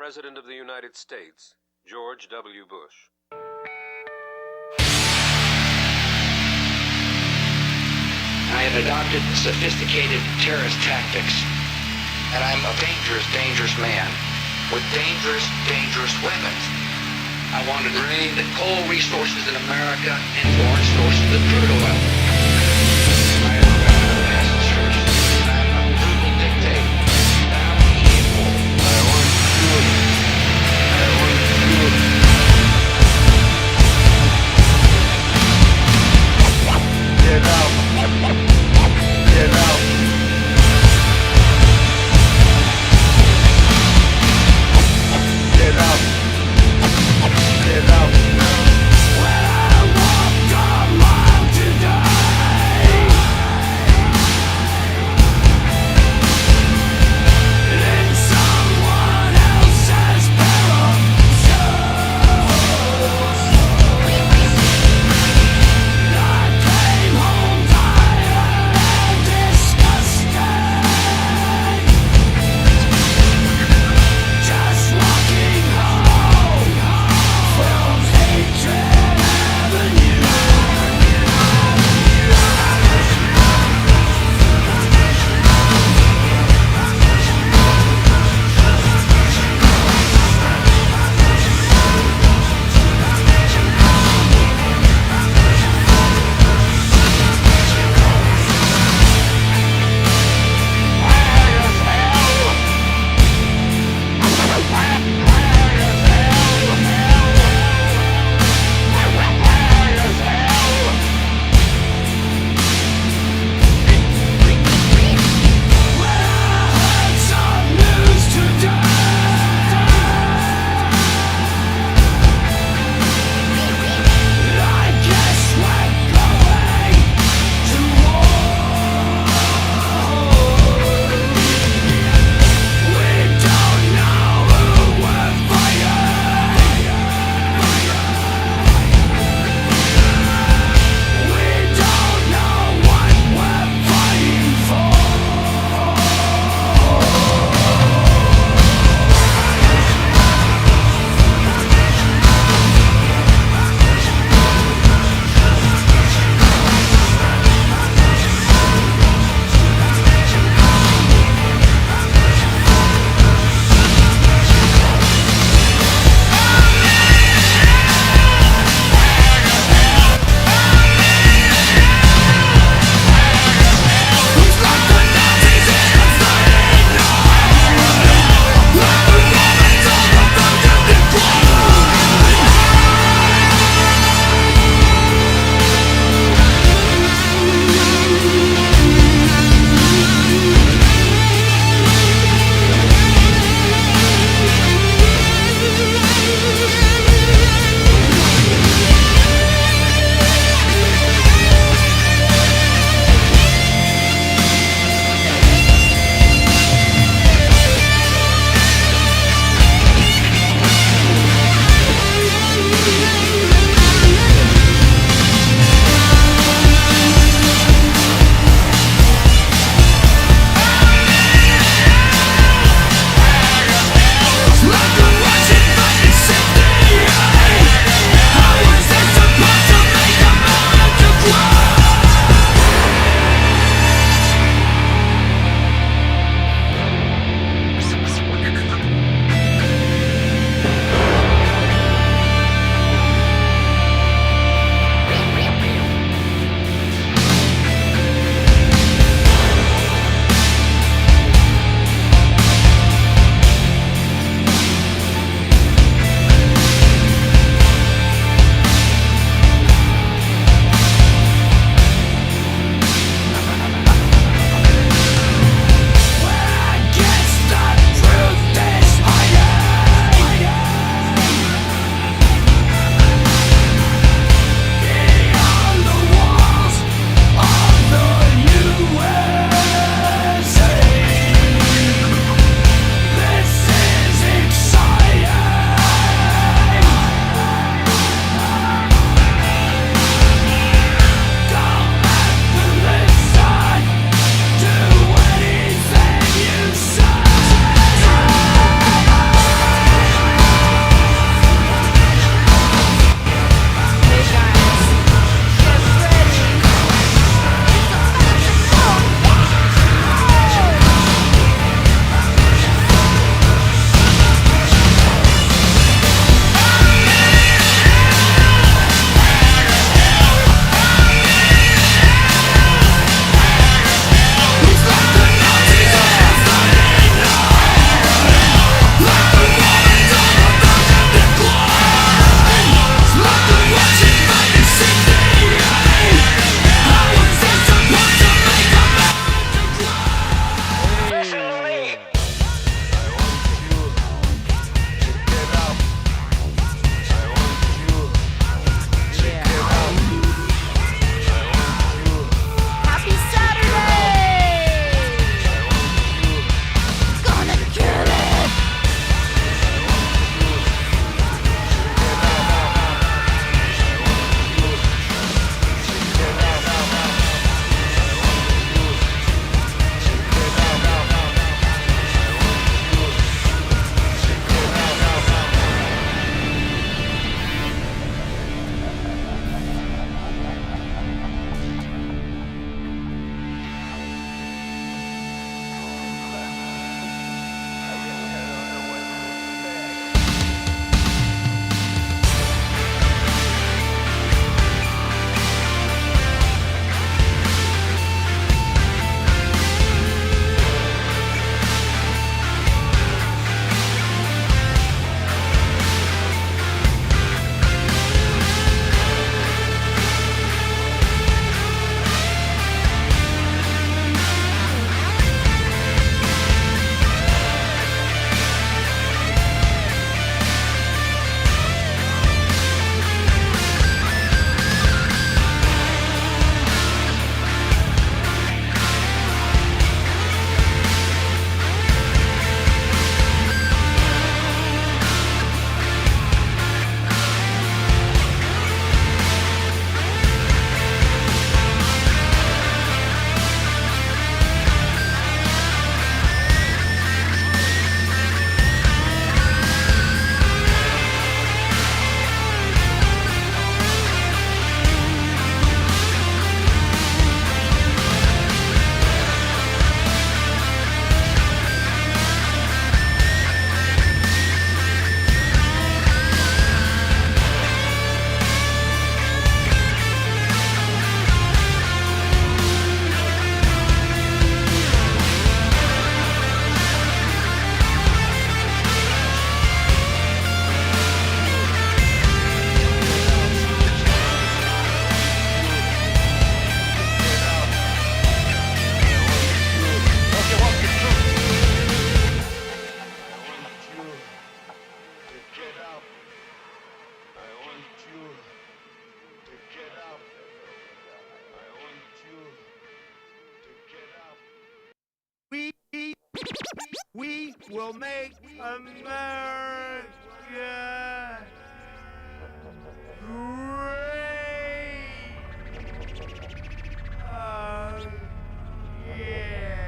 President of the United States, George W. Bush. I had adopted sophisticated terrorist tactics, and I'm a dangerous, dangerous man with dangerous, dangerous weapons. I wanted to drain the coal resources in America and foreign sources of crude oil. I am a bastard church, and I'm a brutal dictator. I'm evil. I want food. I want food. Get out. Get out. Get out. Get out. When I walked a mile to die. will make America great again.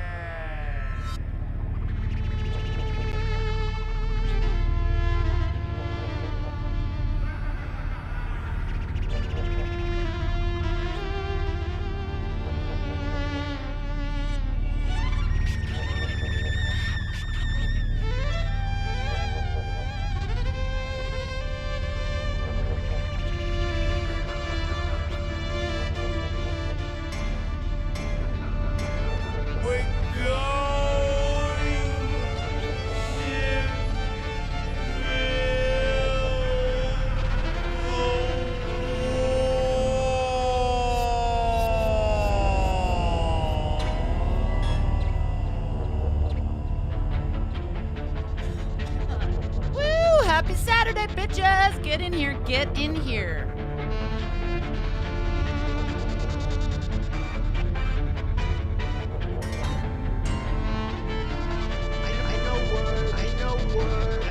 We're going Woo! Happy Saturday, bitches! Get in here, get in here. I know word. I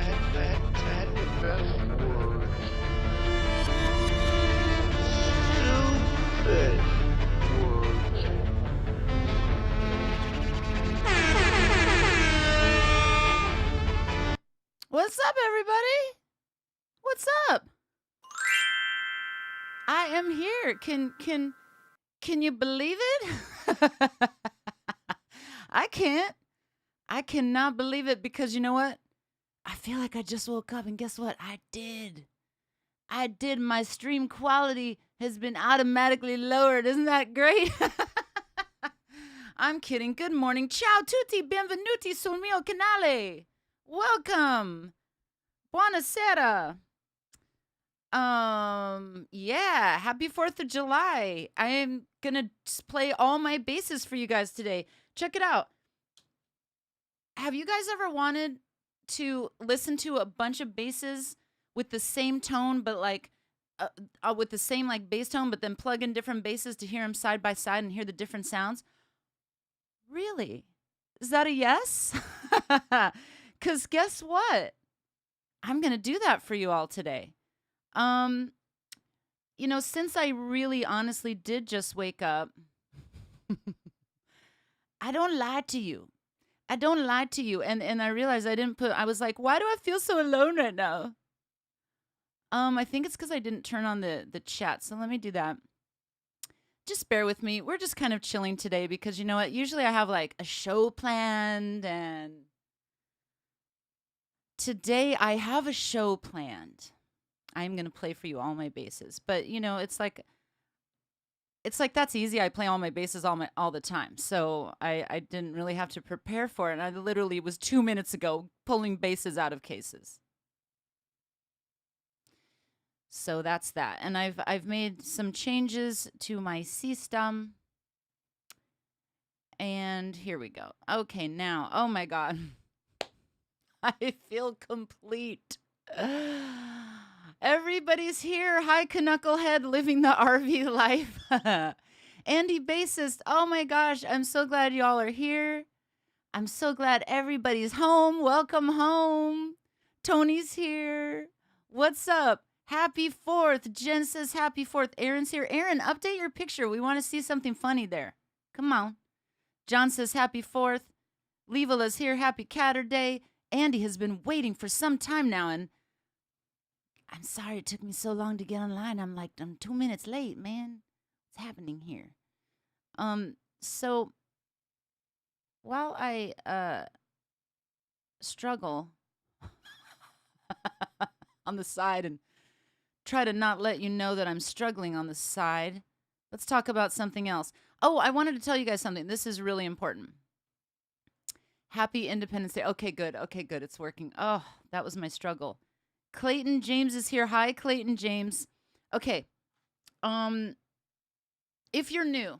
had the best word. Stupid words. What's up, everybody? What's up? I am here. Can you believe it? I can't. I cannot believe it because you know what? I feel like I just woke up and guess what? I did. My stream quality has been automatically lowered. Isn't that great? I'm kidding. Good morning. Ciao tutti, benvenuti sul mio canale. Welcome. Buonasera. Yeah, happy 4th of July. I am gonna play all my basses for you guys today. Check it out. Have you guys ever wanted to listen to a bunch of basses with the same tone, but like with the same like bass tone, but then plug in different basses to hear them side by side and hear the different sounds? Really? Is that a yes? Because guess what? I'm going to do that for you all today. You know, since I really honestly did just wake up, I don't lie to you. I don't lie to you. And I realized I was like, why do I feel so alone right now? I think it's because I didn't turn on the chat. So let me do that. Just bear with me. We're just kind of chilling today because you know what? Usually I have like a show planned and today I have a show planned. I'm going to play for you all my basses. But you know, it's like that's easy. I play all my basses all the time. So I didn't really have to prepare for it. And I literally was 2 minutes ago pulling basses out of cases. So that's that. And I've made some changes to my system. And here we go. Okay, now, oh my God. I feel complete. Everybody's here. Hi, Knucklehead, living the RV life. Andy Bassist. Oh my gosh, I'm so glad y'all are here. I'm so glad everybody's home. Welcome home. Tony's here. What's up? Happy 4th. Jen says happy 4th. Aaron's here. Aaron, update your picture. We want to see something funny there. Come on. John says happy 4th. Levela's here. Happy Catterday. Andy has been waiting for some time now, and I'm sorry it took me so long to get online. I'm 2 minutes late, man. What's happening here? So while I struggle on the side and try to not let you know that I'm struggling on the side, let's talk about something else. Oh, I wanted to tell you guys something. This is really important. Happy Independence Day. Okay, good. It's working. Oh, that was my struggle. Clayton James is here. Hi, Clayton James. Okay. If you're new,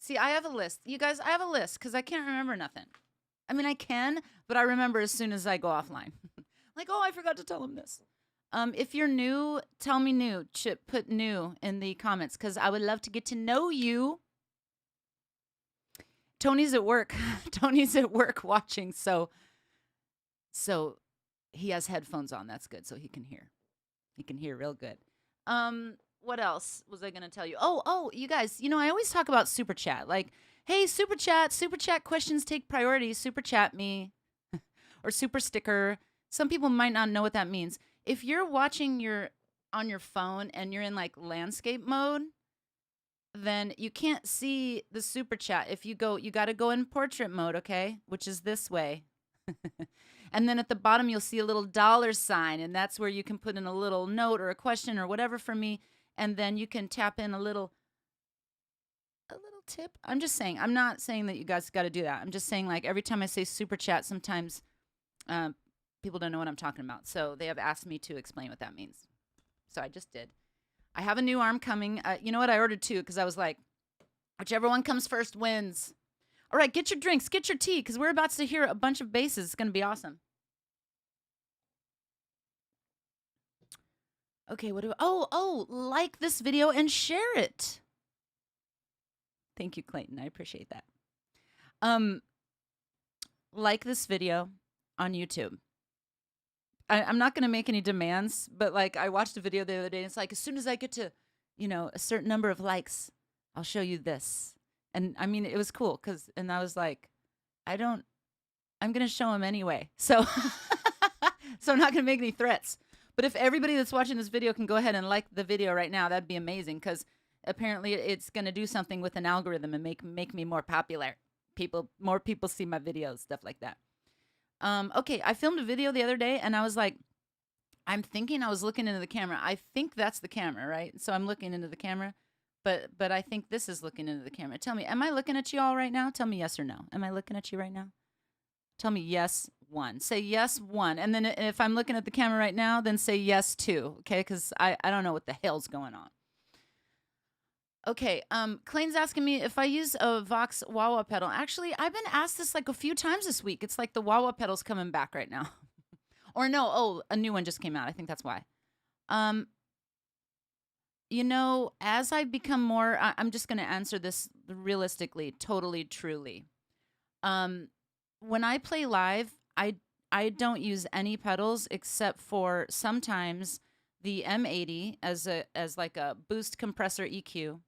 see, I have a list. You guys, I have a list because I can't remember nothing. I mean, I can, but I remember as soon as I go offline. Like, oh, I forgot to tell him this. If you're new, tell me new. Put new in the comments because I would love to get to know you. Tony's at work. Tony's at work watching, so So he has headphones on. That's good. So he can hear. He can hear real good. What else was I going to tell you? Oh, you guys, I always talk about super chat. Like, hey, super chat questions take priority. Super chat me or super sticker. Some people might not know what that means. If you're watching on your phone and you're in like landscape mode, then you can't see the super chat. If you got to go in portrait mode, okay? Which is this way. And then at the bottom, you'll see a little $sign, and that's where you can put in a little note or a question or whatever for me. And then you can tap in a little tip. I'm just saying, I'm not saying that you guys got to do that. I'm just saying, like, every time I say super chat, sometimes people don't know what I'm talking about. So they have asked me to explain what that means. So I just did. I have a new arm coming. You know what? I ordered two because I was like, whichever one comes first wins. All right, get your drinks, get your tea, because we're about to hear a bunch of basses. It's going to be awesome. Okay, like this video and share it. Thank you, Clayton. I appreciate that. Like this video on YouTube. I'm not going to make any demands, but like I watched a video the other day and it's like, as soon as I get to, a certain number of likes, I'll show you this. And I mean, it was cool and I was like, I'm going to show him anyway. So, so I'm not going to make any threats. But if everybody that's watching this video can go ahead and like the video right now, that'd be amazing because apparently it's going to do something with an algorithm and make me more popular. More people see my videos, stuff like that. Okay, I filmed a video the other day and I was like, I'm thinking I was looking into the camera. I think that's the camera, right? So I'm looking into the camera. But I think this is looking into the camera. Tell me, am I looking at you all right now? Tell me yes or no. Am I looking at you right now? Tell me yes, 1. Say yes, 1. And then if I'm looking at the camera right now, then say yes, 2. Okay, because I don't know what the hell's going on. Okay, Clayton's asking me if I use a Vox wah-wah pedal. Actually, I've been asked this like a few times this week. It's like the wah-wah pedal's coming back right now. Or no, a new one just came out. I think that's why. As I become more, I'm just going to answer this realistically, totally, truly. When I play live, I don't use any pedals except for sometimes the M80 as like a boost compressor EQ.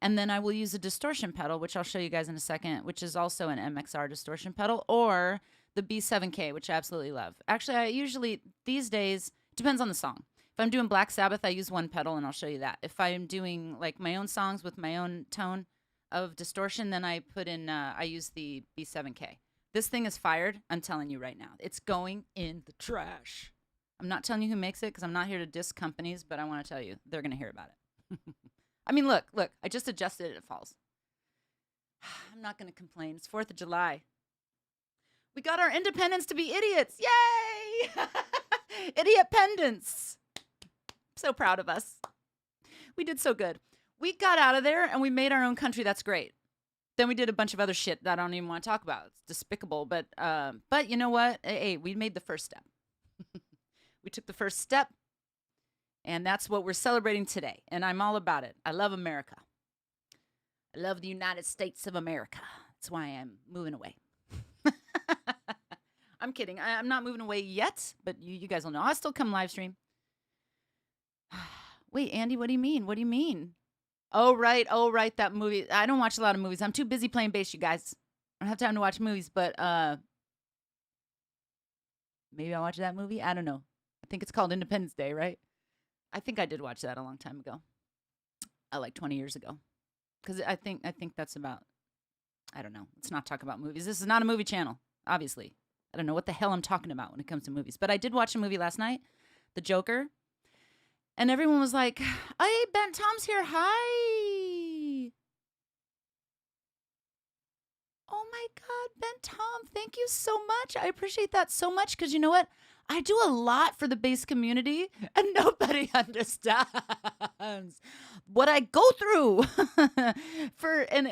And then I will use a distortion pedal, which I'll show you guys in a second, which is also an MXR distortion pedal, or the B7K, which I absolutely love. Actually, I usually, these days, depends on the song. If I'm doing Black Sabbath, I use one pedal, and I'll show you that. If I'm doing like my own songs with my own tone of distortion, then I put in, I use the B7K. This thing is fired. I'm telling you right now. It's going in the trash. I'm not telling you who makes it because I'm not here to diss companies, but I want to tell you, they're going to hear about it. I mean, look, I just adjusted it. It falls. I'm not going to complain. It's 4th of July. We got our independence to be idiots. Yay! Idiot pendants. So proud of us. We did so good. We got out of there and we made our own country. That's great. Then we did a bunch of other shit that I don't even want to talk about. It's despicable, but you know what? Hey, we made the first step. We took the first step, and that's what we're celebrating today. And I'm all about it. I love America. I love the United States of America. That's why I'm moving away. I'm kidding. I'm not moving away yet, but you guys will know. I'll still come live stream. Wait, Andy, what do you mean? What do you mean? Oh, right, that movie. I don't watch a lot of movies. I'm too busy playing bass, you guys. I don't have time to watch movies, but maybe I'll watch that movie. I don't know. I think it's called Independence Day, right? I think I did watch that a long time ago. Like 20 years ago. Because I think that's about, I don't know. Let's not talk about movies. This is not a movie channel, obviously. I don't know what the hell I'm talking about when it comes to movies. But I did watch a movie last night, The Joker. And everyone was like, hey, Ben Tom's here. Hi. Oh, my God, Ben Tom, thank you so much. I appreciate that so much because you know what? I do a lot for the bass community, and nobody understands what I go through. And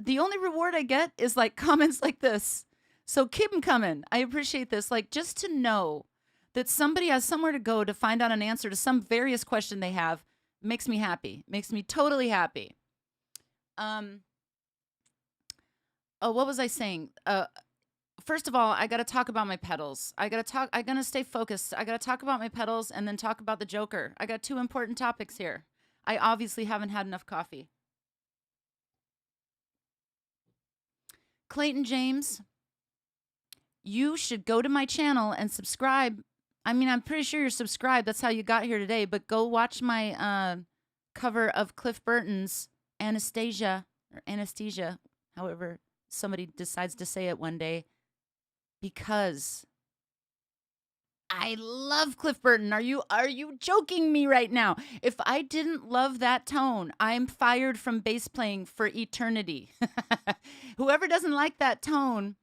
the only reward I get is like comments like this. So keep them coming. I appreciate this. Like just to know that somebody has somewhere to go to find out an answer to some various question they have makes me happy. Makes me totally happy. Oh, what was I saying? first of all, I got to talk about my pedals. I'm going to stay focused. I got to talk about my pedals and then talk about the Joker. I got two important topics here. I obviously haven't had enough coffee. Clayton James, you should go to my channel and subscribe. I mean, I'm pretty sure you're subscribed. That's how you got here today. But go watch my cover of Cliff Burton's Anastasia, however somebody decides to say it one day, because I love Cliff Burton. Are you joking me right now? If I didn't love that tone, I'm fired from bass playing for eternity. Whoever doesn't like that tone,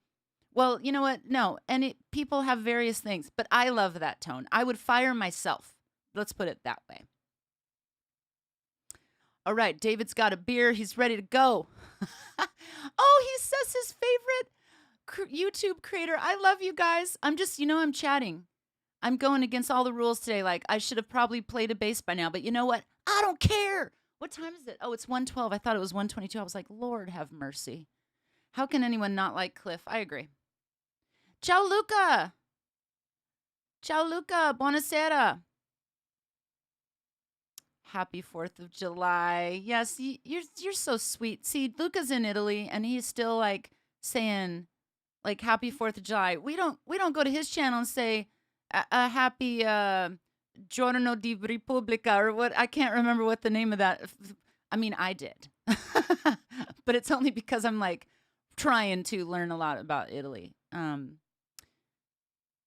well, you know what? No, and people have various things, but I love that tone. I would fire myself. Let's put it that way. All right, David's got a beer. He's ready to go. Oh, he says his favorite YouTube creator. I love you guys. I'm just, I'm chatting. I'm going against all the rules today. Like, I should have probably played a bass by now, but you know what? I don't care. What time is it? Oh, it's 1:12. I thought it was 1:22. I was like, Lord have mercy. How can anyone not like Cliff? I agree. Ciao, Luca. Ciao, Luca. Buonasera. Happy 4th of July. Yes, you're so sweet. See, Luca's in Italy, and he's still, like, saying, like, happy 4th of July. We don't go to his channel and say, a happy Giorno di Repubblica, or what. I can't remember what the name of that. I mean, I did. But it's only because I'm, like, trying to learn a lot about Italy.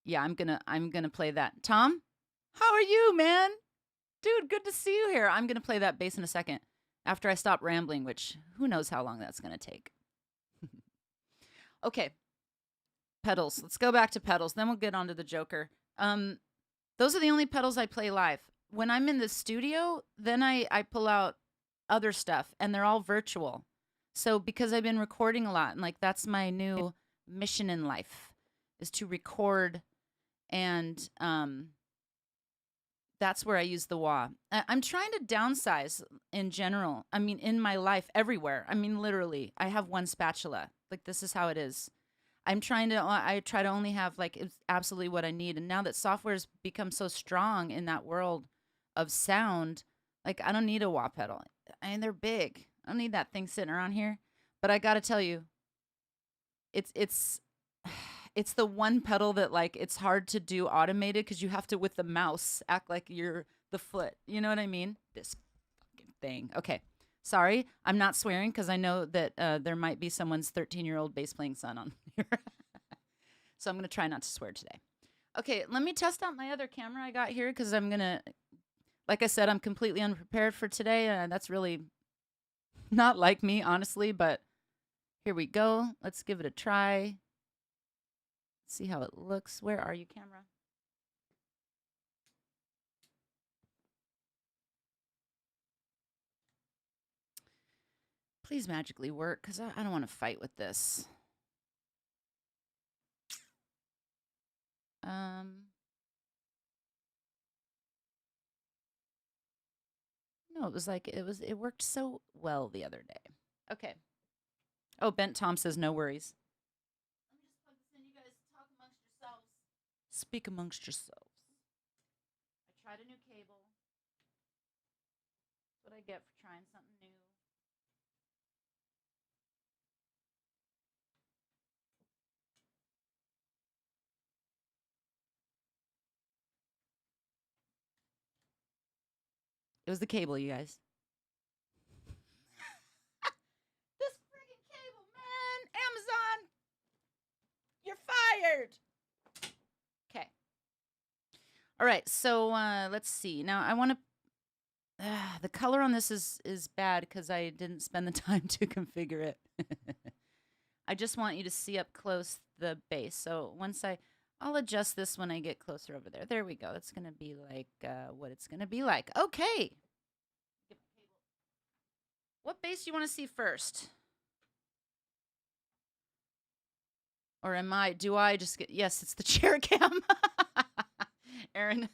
Yeah, I'm gonna play that. Tom, how are you, man? Dude, good to see you here. I'm gonna play that bass in a second after I stop rambling, which who knows how long that's gonna take. Okay, pedals. Let's go back to pedals. Then we'll get on to the Joker. Those are the only pedals I play live. When I'm in the studio, then I pull out other stuff, and they're all virtual. So because I've been recording a lot, and like that's my new mission in life, is to record, and that's where I use the wah. I'm trying to downsize in general. I mean, in my life, everywhere. I mean, literally, I have one spatula. Like, this is how it is. I try to only have, like, it's absolutely what I need. And now that software's become so strong in that world of sound, like, I don't need a wah pedal. I mean, they're big. I don't need that thing sitting around here. But I got to tell you, it's the one pedal that, like, it's hard to do automated because you have to, with the mouse, act like you're the foot. You know what I mean? This fucking thing. Okay. Sorry, I'm not swearing because I know that there might be someone's 13-year-old bass playing son on here. So I'm going to try not to swear today. Okay, let me test out my other camera I got here because I'm going to, like I said, I'm completely unprepared for today. That's really not like me, honestly, but here we go. Let's give it a try. See how it looks. Where are you, camera? Please magically work, because I don't want to fight with this. No, it worked so well the other day. Okay. Oh, Bent Tom says no worries. Let me just plug this in. You guys talk amongst yourselves. Speak amongst yourselves. I tried a new cable. That's what I get for trying something new. It was the cable, you guys. This friggin' cable, man! Amazon! You're fired! Okay. All right, so let's see. Now, I want to... the color on this is bad because I didn't spend the time to configure it. I just want you to see up close the bass. So once I'll adjust this when I get closer over there. There we go. That's going to be like what it's going to be like. Okay. What bass do you want to see first? Or do I just get, yes, it's the chair cam. Aaron.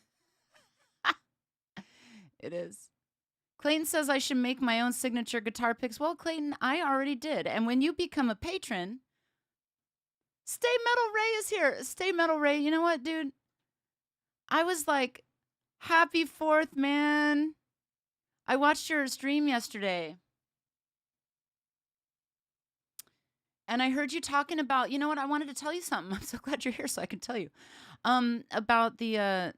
It is. Clayton says I should make my own signature guitar picks. Well, Clayton, I already did. And when you become a patron, Stay Metal Ray is here. Stay Metal Ray. You know what, dude? I was like, happy 4th, man. I watched your stream yesterday. And I heard you talking about, you know what? I wanted to tell you something. I'm so glad you're here so I can tell you. About the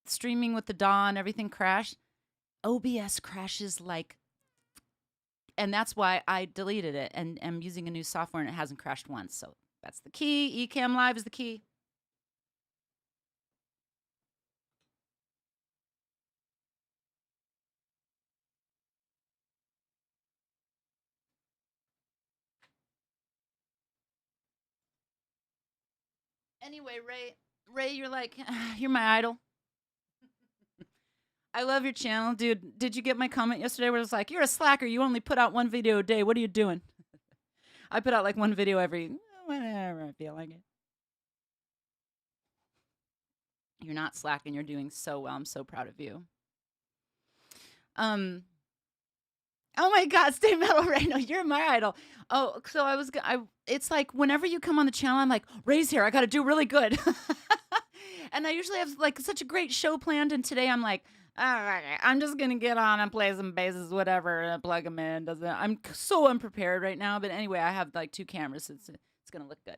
streaming with the DAW and everything crashed. OBS crashes like, and that's why I deleted it and am using a new software and it hasn't crashed once. So that's the key. Ecamm Live is the key. Anyway, Ray, you're like, you're my idol. I love your channel, dude. Did you get my comment yesterday where it was like, you're a slacker. You only put out 1 video a day. What are you doing? I put out like 1 video every, whenever I feel like it. You're not slacking. You're doing so well. I'm so proud of you. Oh my God, Stay Metal Ray. No, you're my idol. Oh, so it's like whenever you come on the channel, I'm like, Ray's here. I got to do really good. And I usually have like such a great show planned. And today I'm like, all right, I'm just going to get on and play some basses, whatever, plug them in. I'm so unprepared right now. But anyway, I have like 2 cameras. It's going to look good.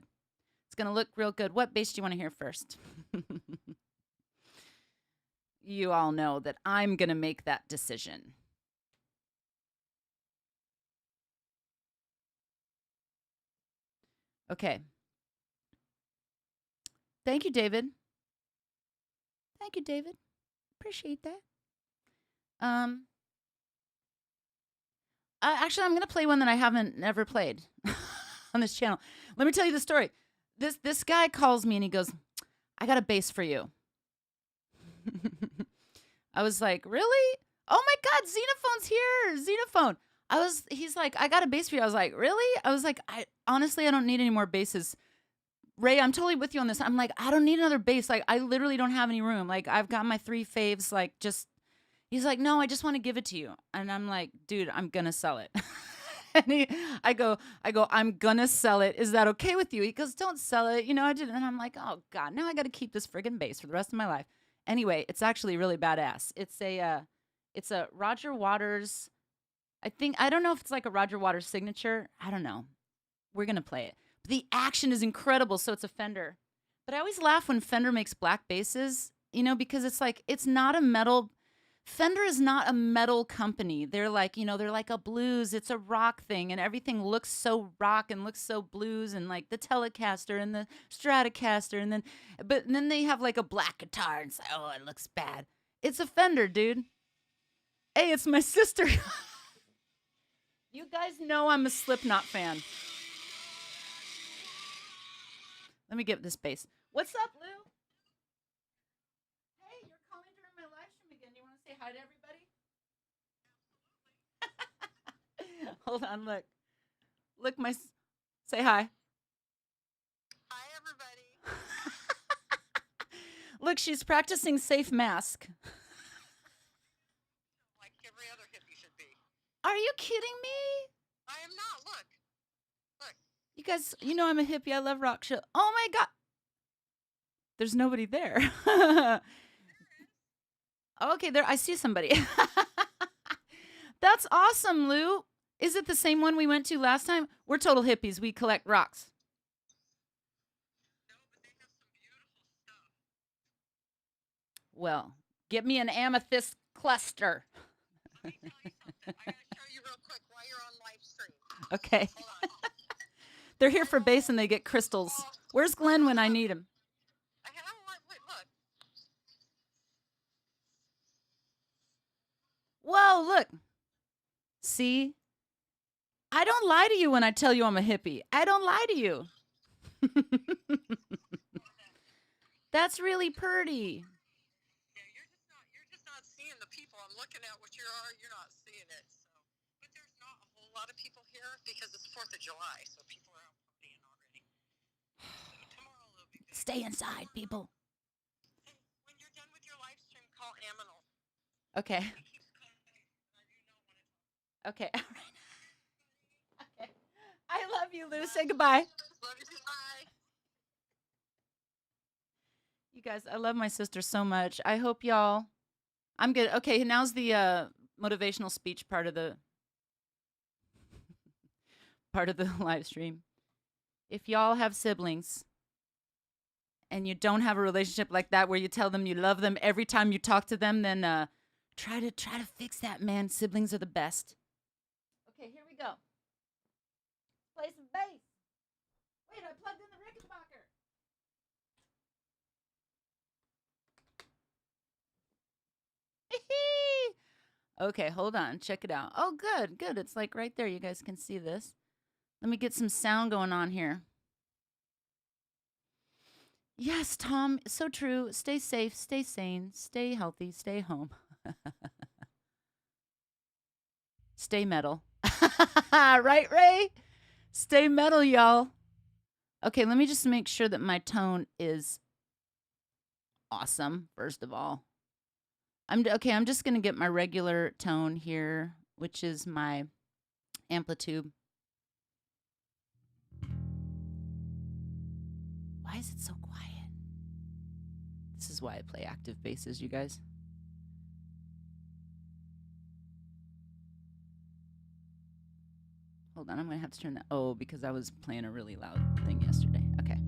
It's going to look real good. What bass do you want to hear first? You all know that I'm going to make that decision. Okay. Thank you, David. Thank you, David. Appreciate that. Actually, I'm gonna play one that I haven't never played on this channel. Let me tell you the story. This guy calls me and he goes, "I got a bass for you." I was like, "Really? Oh my God, Xenophone's here! Xenophone." He's like, "I got a bass for you." I was like, "Really?" I was like, I don't need any more basses. Ray, I'm totally with you on this. I'm like, I don't need another bass. Like, I literally don't have any room. Like, I've got my 3 faves. Like, just, he's like, no, I just want to give it to you. And I'm like, dude, I'm going to sell it. And I go, I'm going to sell it. Is that okay with you? He goes, don't sell it. You know, I didn't. And I'm like, oh God, now I got to keep this friggin' bass for the rest of my life. Anyway, it's actually really badass. It's a Roger Waters. I don't know if it's like a Roger Waters signature. I don't know. We're going to play it. The action is incredible, so it's a Fender. But I always laugh when Fender makes black basses, you know, because it's like, it's not a metal. Fender is not a metal company. They're like, you know, they're like a blues. It's a rock thing, and everything looks so rock and looks so blues, and like the Telecaster and the Stratocaster, but then they have like a black guitar, and it's like, oh, it looks bad. It's a Fender, dude. Hey, it's my sister. You guys know I'm a Slipknot fan. Let me get this bass. What's up, Lou? Hey, you're calling during my live stream again. You want to say hi to everybody? Hold on, look. Say hi. Hi, everybody. Look, she's practicing safe mask. Like every other hippie should be. Are you kidding me? I am not. Look. You guys, you know I'm a hippie. I love rock show. Oh my God. There's nobody there. Okay, there. I see somebody. That's awesome, Lou. Is it the same one we went to last time? We're total hippies. We collect rocks. No, but they have some beautiful stuff. Well, get me an amethyst cluster. Let me tell you something. I gotta show you real quick while you're on live stream. Okay. Hold on. They're here for bass and they get crystals. Where's Glenn when I need him? Wait, look. Whoa, look. See? I don't lie to you when I tell you I'm a hippie. I don't lie to you. That's really pretty. Yeah, you're just not seeing the people. I'm looking at what you're not seeing it. So, but there's not a whole lot of people here because it's 4th of July, so people are out partying already. So tomorrow will be big. Stay inside, people. And when you're done with your live stream, call Aminal. Okay. He keeps calling me, and I do not want to talk. Okay. All right. Okay. I love you, Lou. Say goodbye. Love you too. Bye. guys. I love my sister so much. I hope y'all. I'm good. Okay, now's the motivational speech part of the live stream. If y'all have siblings and you don't have a relationship like that where you tell them you love them every time you talk to them, then try to fix that, man. Siblings are the best. Okay, here we go. Play some bass. Wait, I plugged in the Rickenbacker. Okay, hold on. Check it out. Oh, good, good. It's like right there. You guys can see this. Let me get some sound going on here. Yes, Tom, so true. Stay safe, stay sane, stay healthy, stay home. Stay metal. Right, Ray? Stay metal, y'all. Okay, let me just make sure that my tone is awesome, first of all. I'm just going to get my regular tone here, which is my amplitude. Why is it so quiet? This is why I play active basses, you guys. Hold on, I'm going to have to turn that. Oh, because I was playing a really loud thing yesterday. Okay.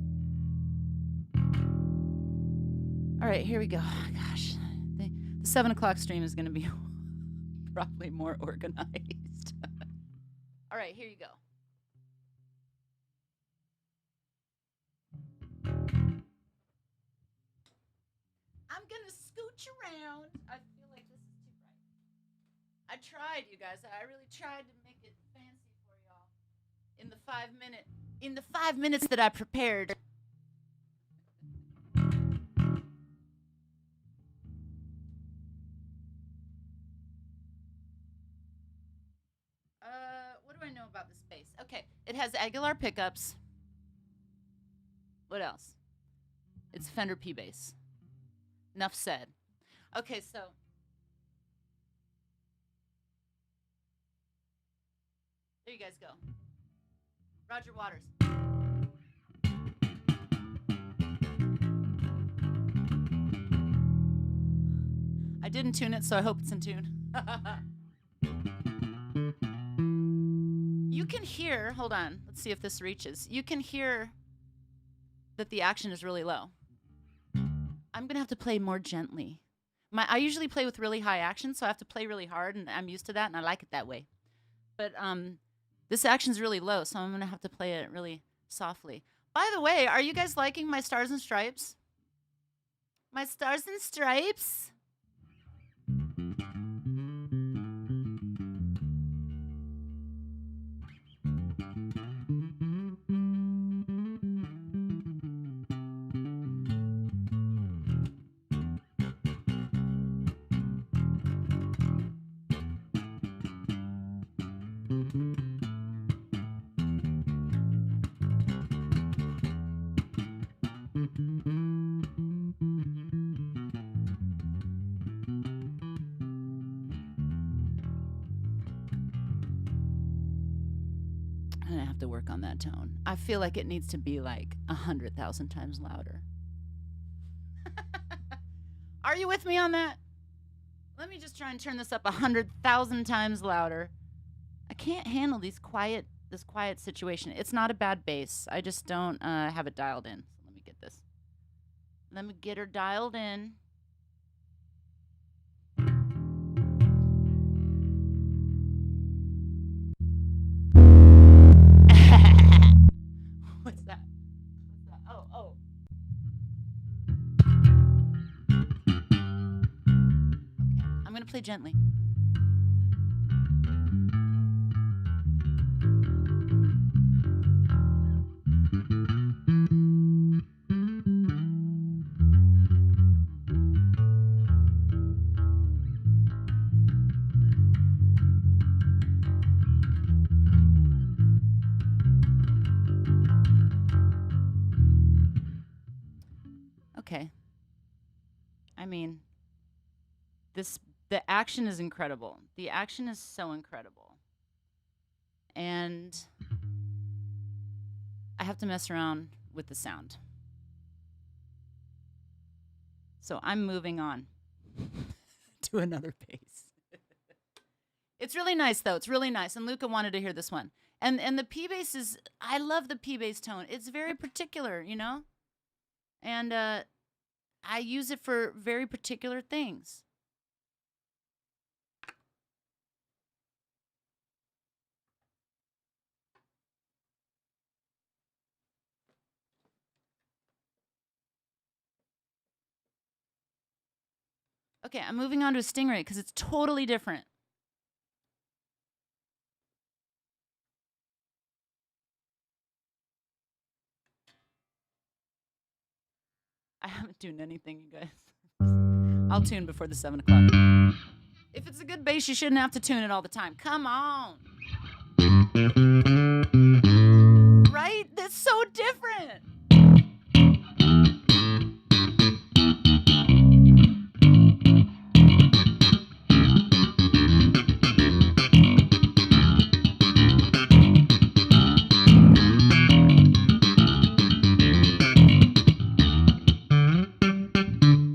All right, here we go. Gosh, the 7 o'clock stream is going to be probably more organized. All right, here you go. I'm going to scooch around. I feel like this is too bright. I tried, you guys. I really tried to make it fancy for y'all in the 5 minutes that I prepared. What do I know about this bass? Okay, it has Aguilar pickups. What else? It's Fender P bass. Enough said. Okay, so there you guys go. Roger Waters. I didn't tune it, so I hope it's in tune. You can hear, hold on, let's see if this reaches. You can hear that the action is really low. I'm going to have to play more gently. I usually play with really high action, so I have to play really hard, and I'm used to that, and I like it that way. But this action's really low, so I'm going to have to play it really softly. By the way, are you guys liking my Stars and Stripes? My Stars and Stripes? I'm gonna have to work on that tone. I feel like it needs to be like 100,000 times louder. Are you with me on that? Let me just try and turn this up 100,000 times louder. I can't handle this quiet situation. It's not a bad bass. I just don't have it dialed in. So let me get this. Let me get her dialed in. What's that? Oh. Okay, I'm gonna play gently. Okay. I mean, the action is incredible. The action is so incredible. And I have to mess around with the sound. So I'm moving on to another bass. It's really nice, though. It's really nice. And Luca wanted to hear this one. And the P bass is, I love the P bass tone. It's very particular, you know? And I use it for very particular things. Okay, I'm moving on to a Stingray because it's totally different. I haven't tuned anything, you guys. I'll tune before the 7 o'clock. If it's a good bass, you shouldn't have to tune it all the time. Come on. Right? That's so different.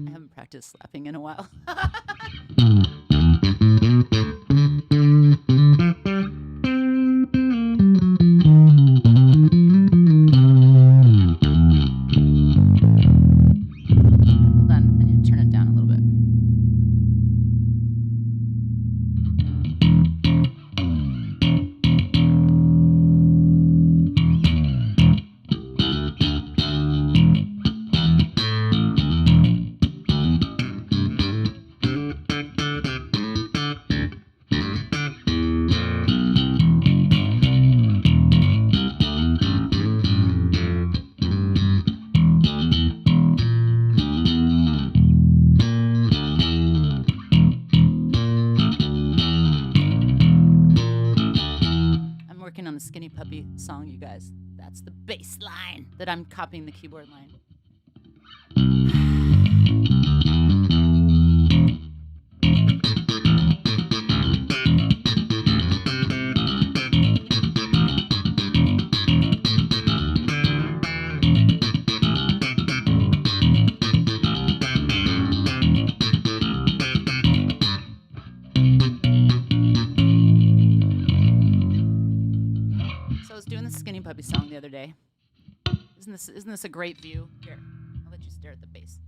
I haven't practiced slapping in a while. Hold on, I need to turn it down a little bit. I'm working on the Skinny Puppy song, you guys. That's the bass line that I'm copying the keyboard line. So I was doing the Skinny Puppy song the other day. Isn't this a great view? Here, I'll let you stare at the bass.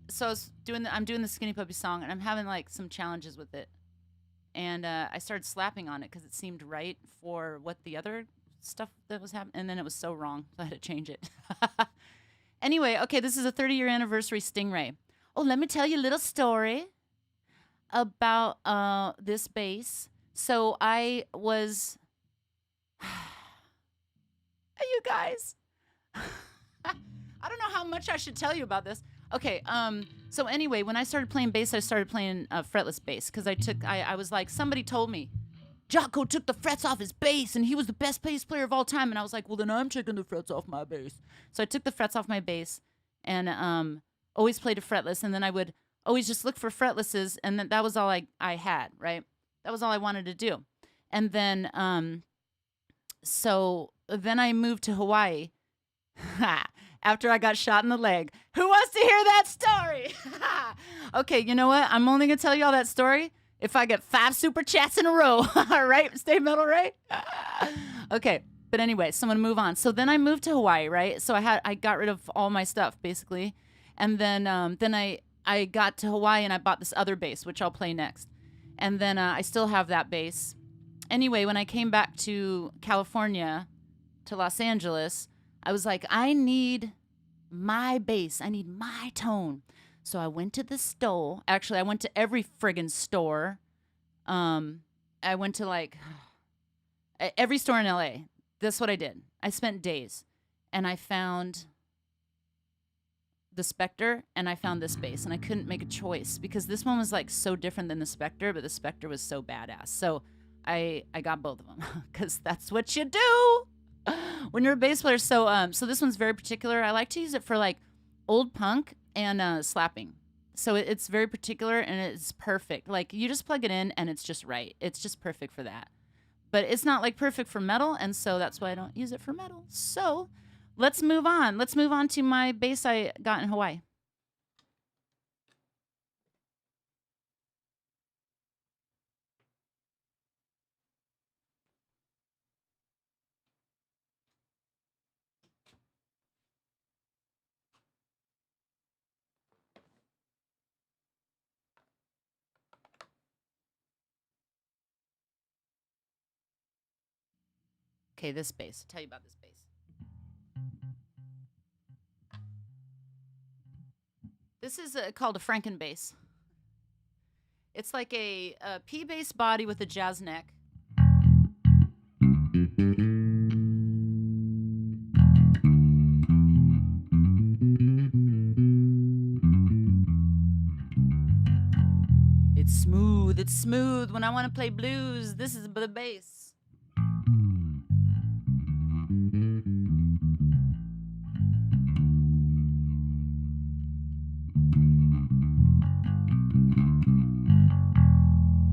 So I'm doing the Skinny Puppy song, and I'm having like some challenges with it. And I started slapping on it because it seemed right for what the other stuff that was happening, and then it was so wrong, so I had to change it. Anyway, okay, this is a 30-year anniversary Stingray. Oh, let me tell you a little story about this bass. So I was, you guys, I don't know how much I should tell you about this. Okay, so anyway, when I started playing bass, I started playing fretless bass because I was like, somebody told me, Jocko took the frets off his bass and he was the best bass player of all time. And I was like, well, then I'm taking the frets off my bass. So I took the frets off my bass and always played a fretless. And then I would always just look for fretlesses. And that was all I had, right? That was all I wanted to do. And then, so then I moved to Hawaii after I got shot in the leg. Who wants to hear that story? Okay, you know what? I'm only going to tell you all that story if I get 5 super chats in a row. All right, Stay Metal, right? Okay, but anyway, so I'm going to move on. So then I moved to Hawaii, right? So I got rid of all my stuff, basically. And then I got to Hawaii and I bought this other bass, which I'll play next. And then I still have that bass. Anyway, when I came back to California, to Los Angeles, I was like, I need my bass. I need my tone. So I went to the store. Actually, I went to every friggin' store. I went to like every store in LA. That's what I did. I spent days. And I found the Spectre and I found this bass. And I couldn't make a choice because this one was like so different than the Spectre, but the Spectre was so badass. So I got both of them because that's what you do when you're a bass player. So this one's very particular. I like to use it for like old punk and slapping. So it's very particular and it's perfect. Like you just plug it in and it's just right. It's just perfect for that. But it's not like perfect for metal, and so that's why I don't use it for metal. So let's move on. Let's move on to my bass I got in Hawaii. Okay, this bass. I'll tell you about this bass. This is called a Franken bass. It's like a P bass body with a jazz neck. It's smooth. It's smooth. When I want to play blues, this is the bass.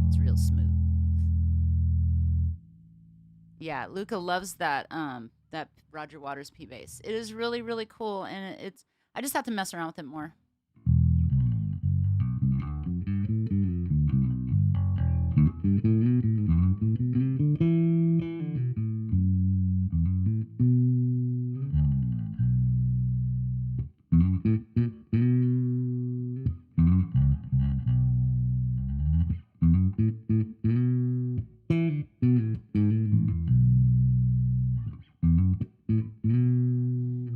It's real smooth. Yeah, Luca loves that that Roger Waters P bass. It is really, really cool, and it's I just have to mess around with it more.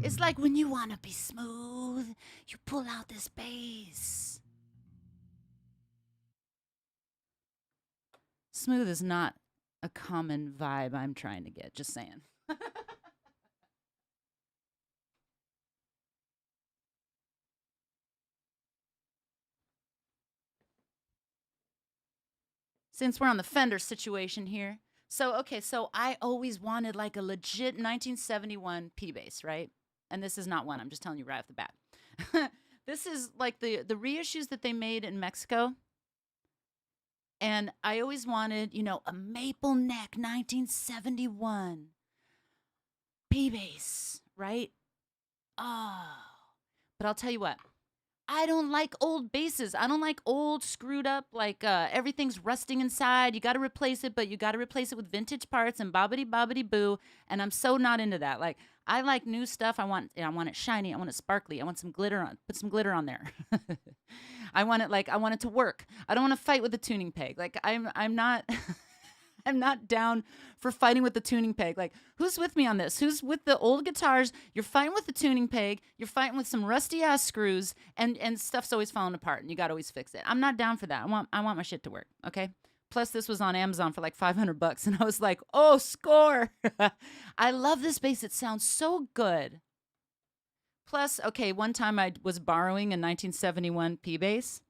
It's like when you want to be smooth, you pull out this bass. Smooth is not a common vibe I'm trying to get, just saying. Since we're on the Fender situation here. So, okay, so I always wanted like a legit 1971 P bass, right? And this is not one. I'm just telling you right off the bat. This is like the reissues that they made in Mexico. And I always wanted, you know, a maple neck 1971 P bass, right? Oh, but I'll tell you what. I don't like old basses. I don't like old, screwed up, like everything's rusting inside. You got to replace it, but you got to replace it with vintage parts and bobbity boo. And I'm so not into that. Like I like new stuff. I want it shiny. I want it sparkly. I want some glitter on. Put some glitter on there. I want it to work. I don't want to fight with the tuning peg. Like I'm not. I'm not down for fighting with the tuning peg. Like, who's with me on this? Who's with the old guitars? You're fighting with the tuning peg. You're fighting with some rusty ass screws, and stuff's always falling apart, and you got to always fix it. I'm not down for that. I want my shit to work. Okay. Plus, this was on Amazon for like $500, and I was like, oh, score! I love this bass. It sounds so good. Plus, okay, one time I was borrowing a 1971 P bass,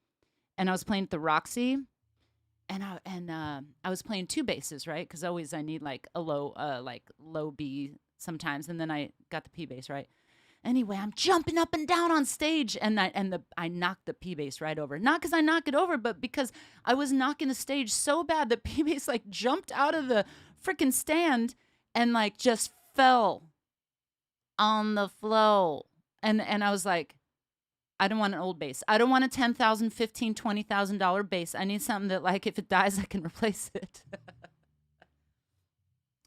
and I was playing at the Roxy. And I was playing two basses, right? Because always I need like a low B sometimes, and then I got the P bass, right? Anyway, I'm jumping up and down on stage, and I knocked the P bass right over. Not because I knocked it over, but because I was knocking the stage so bad, the P bass like jumped out of the freaking stand and like just fell on the floor. And I was like, I don't want an old bass. I don't want a $10,000, $15,000, $20,000 bass. I need something that, like, if it dies, I can replace it.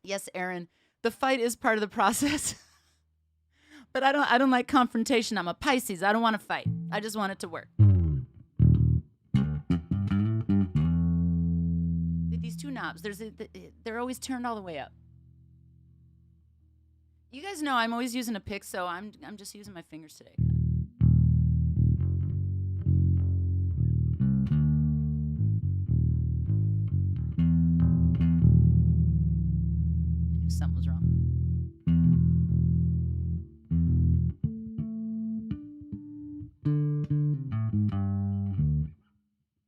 Yes, Aaron, the fight is part of the process. But I don't like confrontation. I'm a Pisces. I don't want to fight. I just want it to work. These two knobs, they're always turned all the way up. You guys know I'm always using a pick, so I'm just using my fingers today. Something was wrong.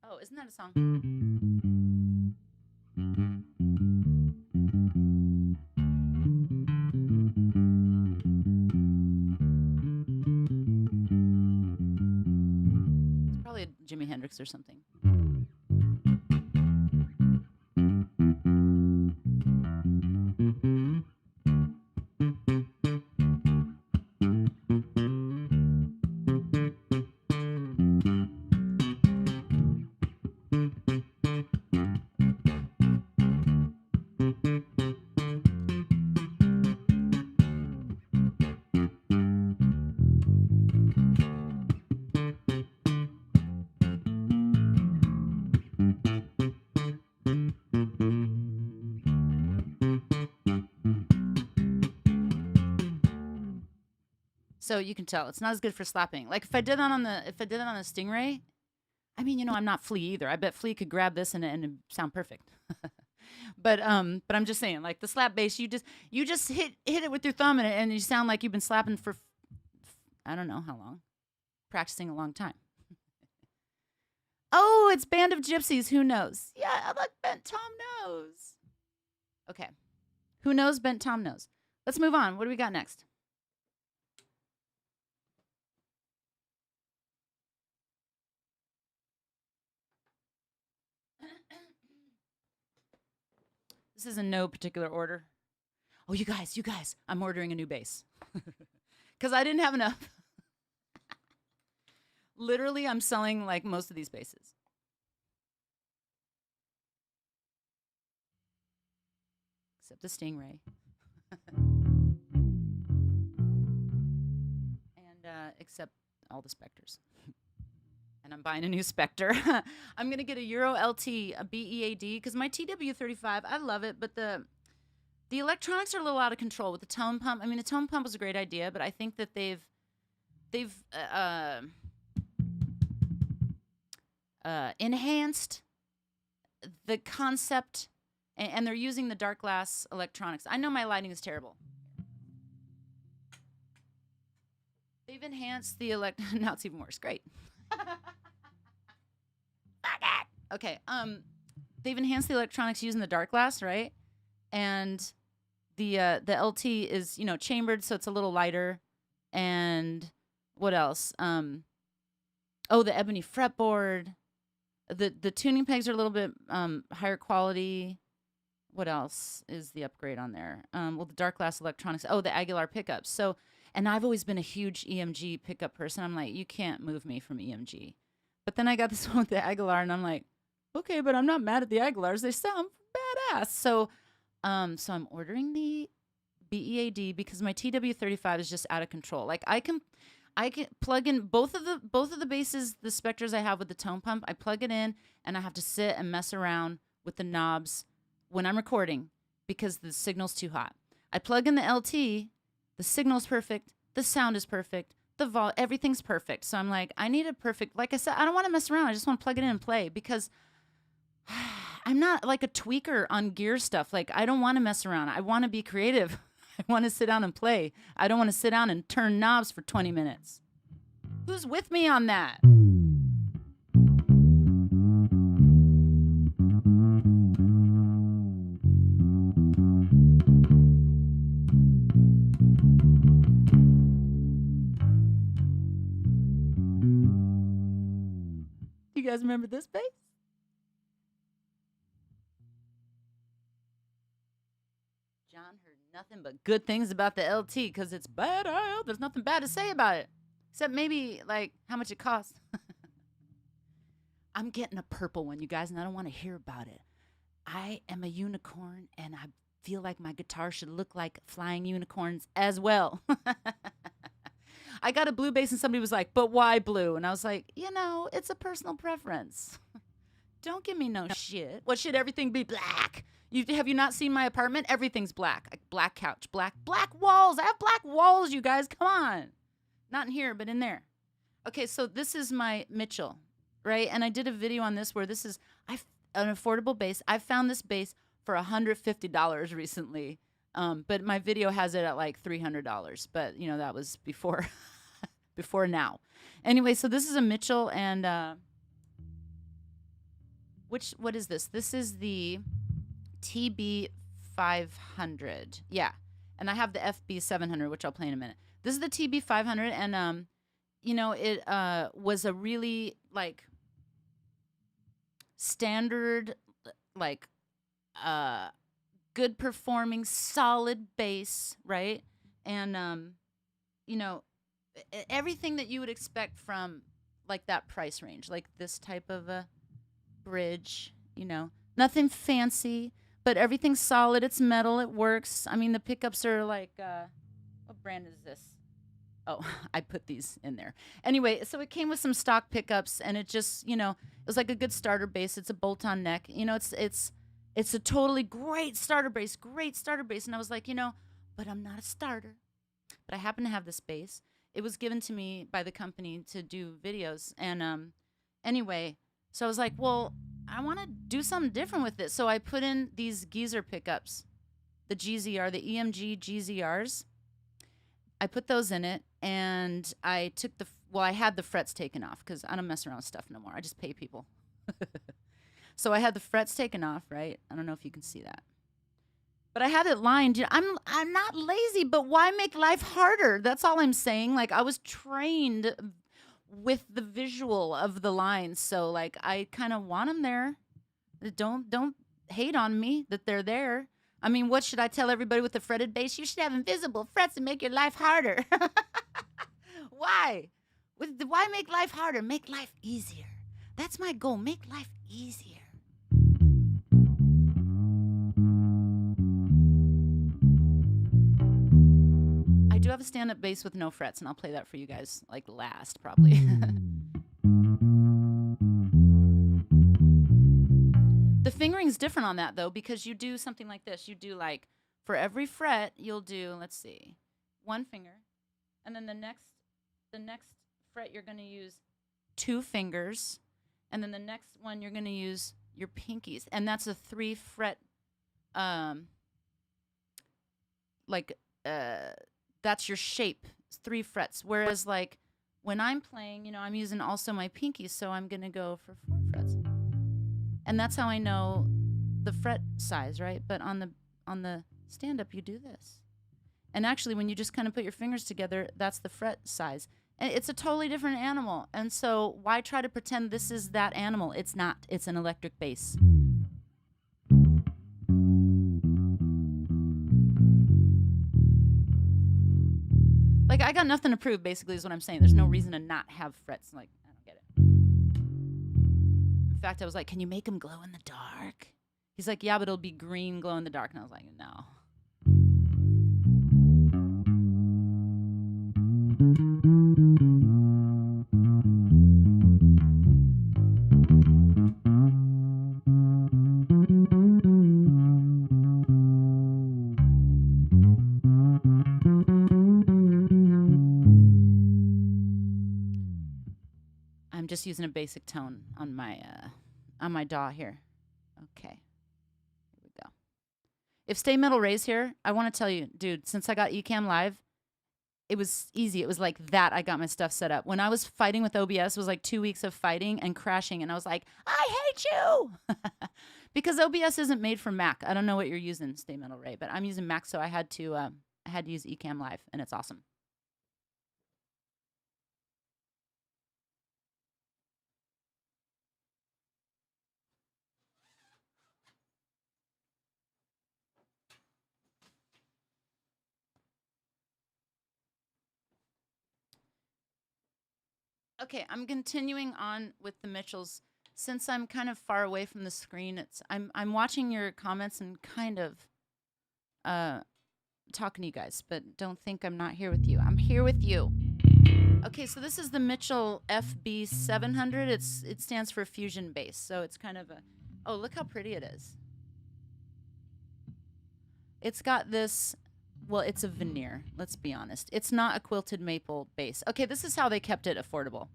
Oh, isn't that a song? It's probably Jimi Hendrix or something. So you can tell it's not as good for slapping. Like if I did that on the Stingray, I mean, I'm not Flea either. I bet Flea could grab this and it'd sound perfect. But I'm just saying, like the slap bass, you just hit it with your thumb and you sound like you've been slapping for I don't know how long, practicing a long time. Oh, it's Band of Gypsies. Who knows? Yeah, I like Bent Tom Knows. Okay, who knows? Bent Tom Knows. Let's move on. What do we got next? This is in no particular order. Oh, you guys, I'm ordering a new bass. Because I didn't have enough. Literally, I'm selling like most of these basses. Except the Stingray. And except all the Spectres. And I'm buying a new Spectre. I'm going to get a Euro LT, a BEAD, because my TW35, I love it, but the electronics are a little out of control with the tone pump. I mean, the tone pump was a great idea, but I think that they've enhanced the concept, and they're using the dark glass electronics. I know my lighting is terrible. They've enhanced the now it's even worse. Great. Okay. They've enhanced the electronics using the dark glass, right? And the LT is chambered, so it's a little lighter. And what else? The ebony fretboard. The tuning pegs are a little bit higher quality. What else is the upgrade on there? The dark glass electronics. Oh, the Aguilar pickups. So, and I've always been a huge EMG pickup person. I'm like, you can't move me from EMG. But then I got this one with the Aguilar, and I'm like, okay, but I'm not mad at the Aguilars. They sound badass. So I'm ordering the BEAD because my TW35 is just out of control. Like I can plug in both of the basses, the Spectres I have with the tone pump. I plug it in, and I have to sit and mess around with the knobs when I'm recording because the signal's too hot. I plug in the LT, the signal's perfect, the sound is perfect, everything's perfect. So I'm like, I need a perfect, like I said, I don't want to mess around. I just want to plug it in and play because I'm not like a tweaker on gear stuff. Like I don't want to mess around. I want to be creative. I want to sit down and play. I don't want to sit down and turn knobs for 20 minutes. Who's with me on that? You guys remember this bass? John heard nothing but good things about the LT because it's bad. There's nothing bad to say about it. Except maybe, like, how much it costs. I'm getting a purple one, you guys, and I don't want to hear about it. I am a unicorn, and I feel like my guitar should look like flying unicorns as well. I got a blue bass, and somebody was like, but why blue? And I was like, it's a personal preference. Don't give me no shit. What should everything be black? Have you not seen my apartment? Everything's black. Like black couch, black walls. I have black walls, you guys. Come on. Not in here, but in there. Okay, so this is my Mitchell, right? And I did a video on this where this is an affordable bass. I found this bass for $150 recently. But my video has it at like $300. But, that was before before now. Anyway, so this is a Mitchell and what is this? This is the TB 500. Yeah. And I have the FB 700, which I'll play in a minute. This is the TB 500 and it was a really like standard like good performing solid bass, right? And everything that you would expect from like that price range, like this type of a bridge, nothing fancy, but everything's solid. It's metal. It works. I mean, the pickups are like, what brand is this? Oh, I put these in there. Anyway, so it came with some stock pickups, and it just, it was like a good starter bass. It's a bolt-on neck. It's a totally great starter bass. And I was like, but I'm not a starter. But I happen to have this bass. it was given to me by the company to do videos. And anyway, so I was like, well, I want to do something different with it. So I put in these geezer pickups, the GZR, the EMG GZRs. I put those in it, and I took I had the frets taken off because I don't mess around with stuff no more. I just pay people. So I had the frets taken off, right? I don't know if you can see that. But I had it lined. I'm not lazy, but why make life harder? That's all I'm saying. Like, I was trained with the visual of the lines, so like I kind of want them there. Don't hate on me that they're there. I mean, what should I tell everybody with the fretted bass? You should have invisible frets to make your life harder. Why? Why make life harder? Make life easier. That's my goal. Make life easier. I do have a stand-up bass with no frets, and I'll play that for you guys, like last, probably. The fingering's different on that, though, because you do something like this. You do, like, for every fret, you'll do, let's see, one finger, and then the next fret, you're going to use 2 fingers, and then the next one, you're going to use your pinkies, and that's a 3-fret, that's your shape, 3 frets. Whereas, like, when I'm playing, I'm using also my pinkies, so I'm going to go for 4 frets. And that's how I know the fret size, right? But on the stand-up, you do this. And actually, when you just kind of put your fingers together, that's the fret size. And it's a totally different animal. And so why try to pretend this is that animal? It's not. It's an electric bass. Like, I got nothing to prove, basically, is what I'm saying. There's no reason to not have frets. Like, I don't get it. In fact, I was like, can you make them glow in the dark? He's like, yeah, but it'll be green glow in the dark. And I was like, no. I'm just using a basic tone on my DAW here. Okay, here we go. If Stay Metal Ray's here, I want to tell you, dude, since I got Ecamm Live, it was easy. It was like that. I got my stuff set up. When I was fighting with OBS, it was like 2 weeks of fighting and crashing, and I was like, I hate you, because OBS isn't made for Mac. I don't know what you're using, Stay Metal Ray, but I'm using Mac, so I had to use Ecamm Live, and it's awesome. Okay, I'm continuing on with the Mitchells. Since I'm kind of far away from the screen, I'm watching your comments and kind of talking to you guys, but don't think I'm not here with you. I'm here with you. Okay, so this is the Mitchell FB700. It stands for Fusion Bass, so it's kind of a... Oh, look how pretty it is. It's got this... Well, it's a veneer, let's be honest. It's not a quilted maple bass. Okay, this is how they kept it affordable.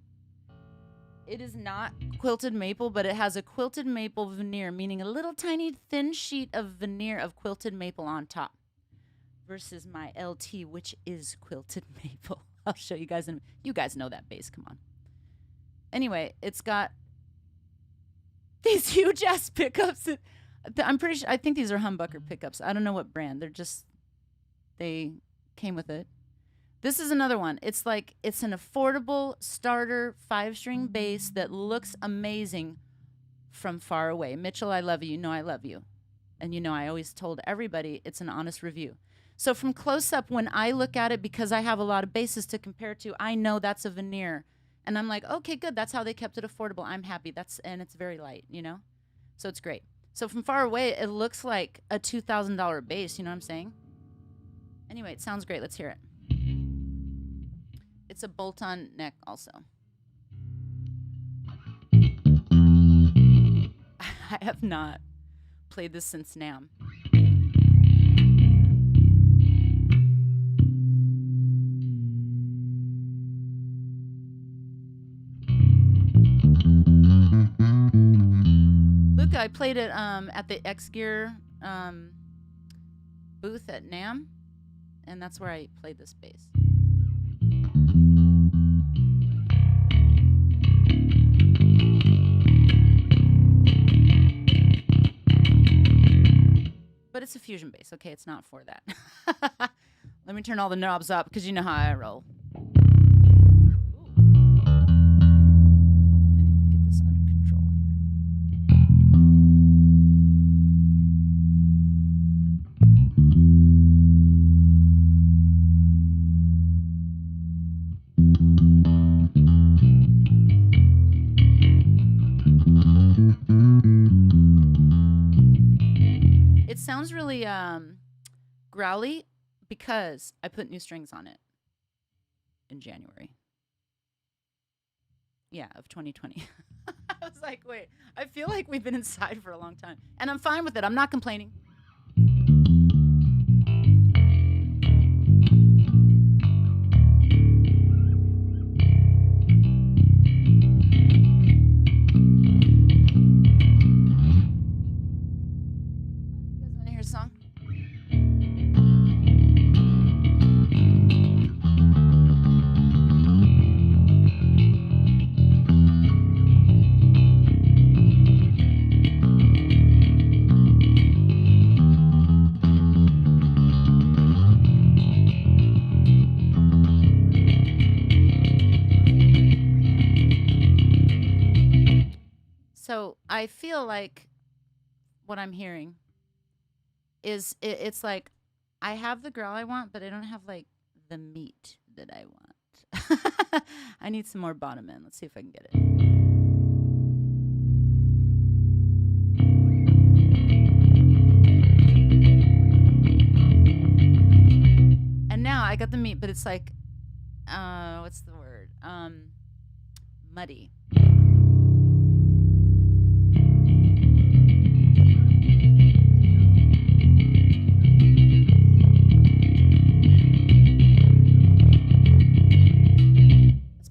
It is not quilted maple, but it has a quilted maple veneer, meaning a little tiny thin sheet of veneer of quilted maple on top. Versus my LT, which is quilted maple. I'll show you guys. You guys know that bass, come on. Anyway, it's got these huge ass pickups. I'm pretty sure, I think these are humbucker pickups. I don't know what brand. They're just... They came with it. This is another one. It's like, it's an affordable starter 5-string bass that looks amazing from far away. Mitchell, I love you. You know I love you. And I always told everybody it's an honest review. So from close up, when I look at it, because I have a lot of basses to compare to, I know that's a veneer. And I'm like, okay, good. That's how they kept it affordable. I'm happy. And it's very light, So it's great. So from far away, it looks like a $2,000 bass. You know what I'm saying? Anyway, it sounds great. Let's hear it. It's a bolt-on neck also. I have not played this since NAMM. Look, I played it at the X Gear booth at NAMM, and that's where I played this bass. But it's a fusion bass. Okay, it's not for that. Let me turn all the knobs up because you know how I roll. Hold on, I need to get this under control here. It sounds really growly because I put new strings on it in January. Yeah, of 2020. I was like, wait, I feel like we've been inside for a long time. And I'm fine with it. I'm not complaining. You guys want to hear a song? So I feel like what I'm hearing is it's like I have the girl I want, but I don't have like the meat that I want. I need some more bottom end. Let's see if I can get it. And now I got the meat, but it's like, what's the word? Muddy.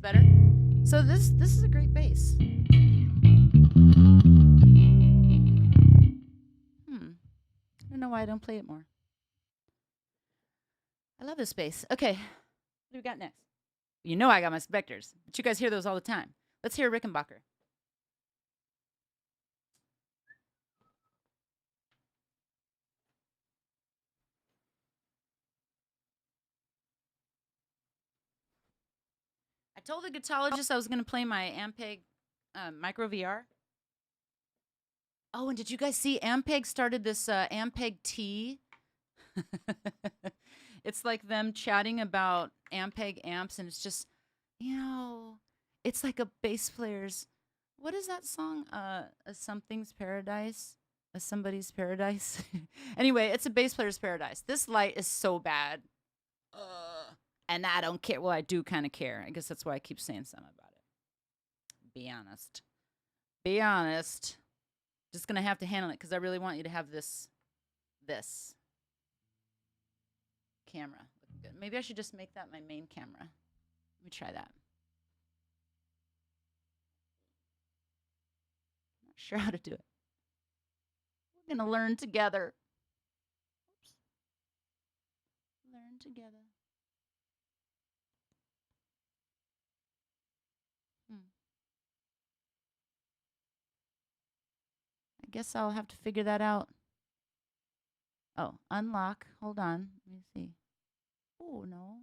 Better. So this is a great bass. I don't know why I don't play it more. I love this bass. Okay, what do we got next? You know I got my Spectres, but you guys hear those all the time. Let's hear Rickenbacker. I told the guitarologist I was going to play my Ampeg Micro VR. Oh, and did you guys see Ampeg started this Ampeg Tea? It's like them chatting about Ampeg amps, and it's just, it's like a bass player's, what is that song? A something's paradise? A somebody's paradise? Anyway, it's a bass player's paradise. This light is so bad. And I don't care. Well, I do kind of care. I guess that's why I keep saying something about it. Be honest. Be honest. Just going to have to handle it because I really want you to have this camera. Maybe I should just make that my main camera. Let me try that. Not sure how to do it. We're going to learn together. Oops. Learn together. I guess I'll have to figure that out. Oh, unlock. Hold on. Let me see. Oh, no.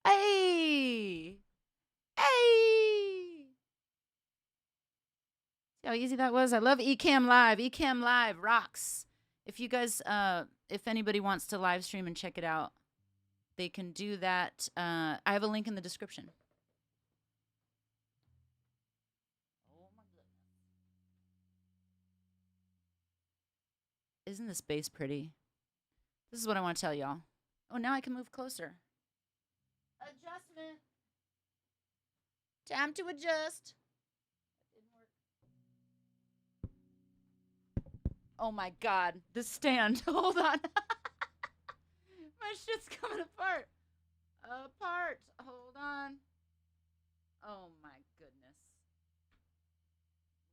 Hey! Hey! See how easy that was? I love Ecamm Live. Ecamm Live rocks. If you guys, if anybody wants to live stream and check it out, they can do that. I have a link in the description. Isn't this bass pretty? This is what I want to tell y'all. Oh, now I can move closer. Adjustment. Time to adjust. Didn't work. Oh my God, the stand. Hold on. My shit's coming apart. Hold on. Oh my goodness.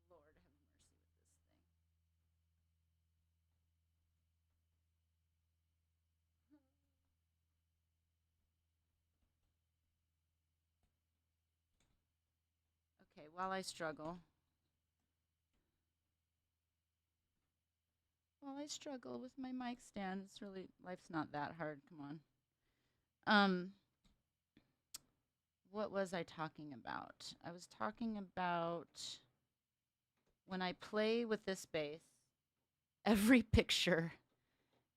Lord have mercy while I struggle. While I struggle with my mic stand, it's really, life's not that hard. Come on. What was I talking about? I was talking about when I play with this bass, every picture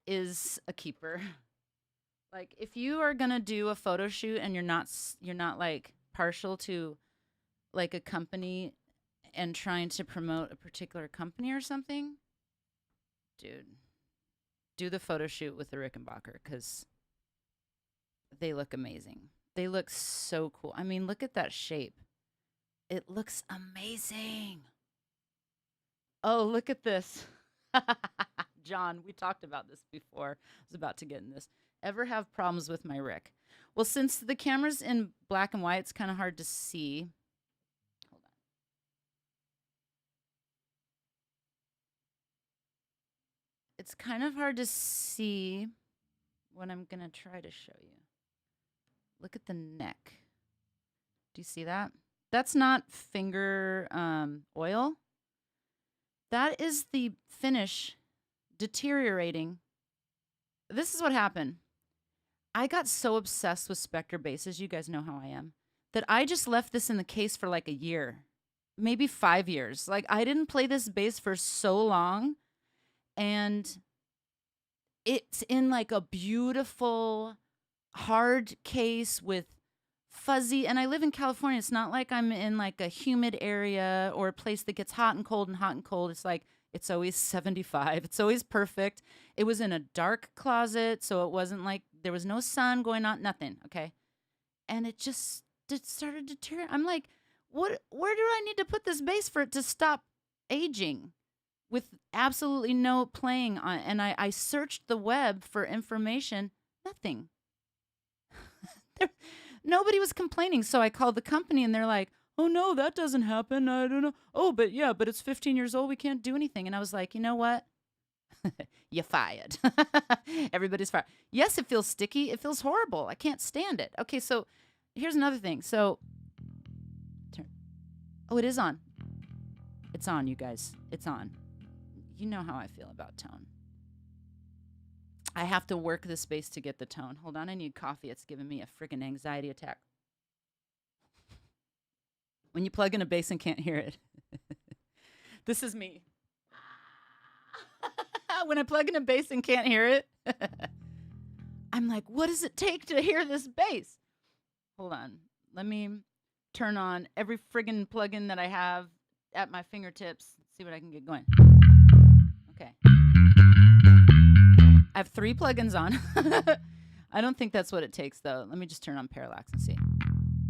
is a keeper. Like if you are going to do a photo shoot and you're not like partial to like a company and trying to promote a particular company or something, dude, do the photo shoot with the Rickenbacker because they look amazing. They look so cool. I mean, look at that shape. It looks amazing. Oh, look at this. John, we talked about this before. I was about to get in this. Ever have problems with my Rick? Well, since the camera's in black and white, it's kind of hard to see. Hold on. It's kind of hard to see what I'm going to try to show you. Look at the neck. Do you see that? That's not finger oil. That is the finish deteriorating. This is what happened. I got so obsessed with Spectre basses, you guys know how I am, that I just left this in the case for like a year, maybe 5 years. Like I didn't play this bass for so long, and it's in like a beautiful hard case with fuzzy, and I live in California. It's not like I'm in like a humid area or a place that gets hot and cold and hot and cold. It's like it's always 75. It's always perfect. It was in a dark closet, so it wasn't like there was no sun going on, nothing, okay? And it started to turn. I'm like, where do I need to put this bass for it to stop aging? With absolutely no playing on it. And I searched the web for information, nothing. Nobody was complaining. So I called the company and they're like, oh no, that doesn't happen. I don't know. Oh, but it's 15 years old. We can't do anything. And I was like, you know what? You're fired. Everybody's fired. Yes, it feels sticky. It feels horrible. I can't stand it. Okay, so here's another thing. So, oh, it is on. It's on, you guys. It's on. You know how I feel about tone. I have to work this bass to get the tone. Hold on, I need coffee. It's giving me a friggin' anxiety attack. When you plug in a bass and can't hear it. This is me. When I plug in a bass and can't hear it, I'm like, what does it take to hear this bass? Hold on. Let me turn on every friggin' plugin that I have at my fingertips. See what I can get going. Okay. I have 3 plugins on. I don't think that's what it takes, though. Let me just turn on Parallax and see.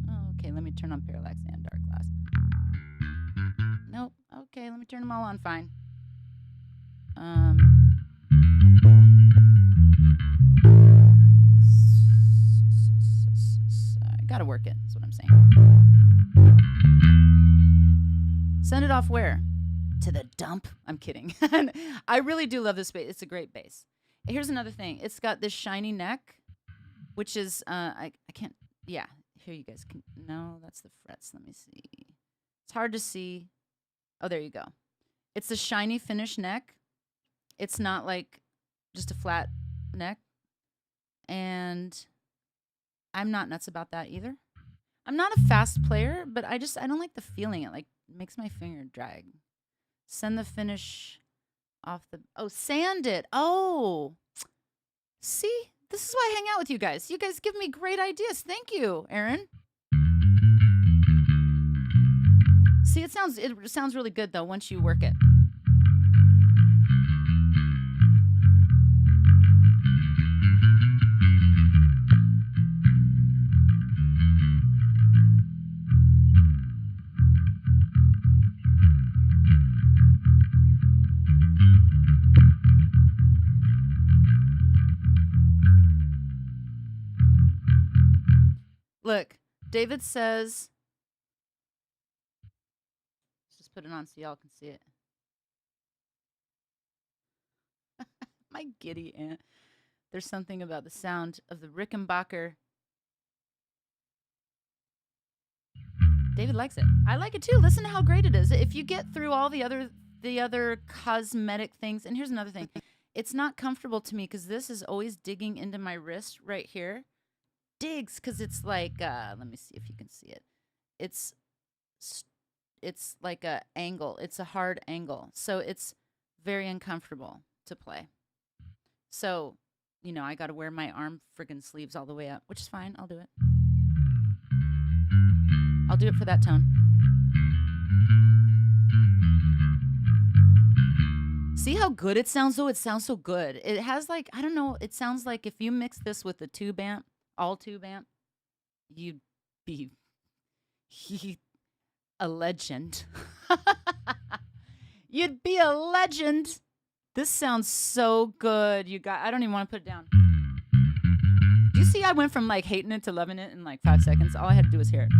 Oh, okay, let me turn on Parallax and Dark Glass. Nope. Okay, let me turn them all on. Fine. I gotta work it. That's what I'm saying. Send it off where? To the dump? I'm kidding. I really do love this bass. It's a great bass. Here's another thing. It's got this shiny neck, which is, I can't, yeah. Here you guys can, no, that's the frets. Let me see. It's hard to see. Oh, there you go. It's a shiny finish neck. It's not like just a flat neck. And I'm not nuts about that either. I'm not a fast player, but I don't like the feeling. It like makes my finger drag. Send the finish off the, oh, sand it. Oh, see, this is why I hang out with you guys. You guys give me great ideas. Thank you, Aaron. See, it sounds really good though once you work it. Look, David says, let's just put it on so y'all can see it. My giddy aunt. There's something about the sound of the Rickenbacker. David likes it. I like it too. Listen to how great it is. If you get through all the other cosmetic things, and here's another thing. It's not comfortable to me because this is always digging into my wrist right here. Digs because it's like, let me see if you can see it. It's like a angle. It's a hard angle. So it's very uncomfortable to play. So, I got to wear my arm friggin' sleeves all the way up, which is fine. I'll do it. I'll do it for that tone. See how good it sounds, though? It sounds so good. It has like, I don't know, it sounds like if you mix this with the tube amp, all tube amp, you'd be a legend. You'd be a legend. This sounds so good. I don't even want to put it down. Do you see I went from like hating it to loving it in like 5 seconds? All I had to do was hear it.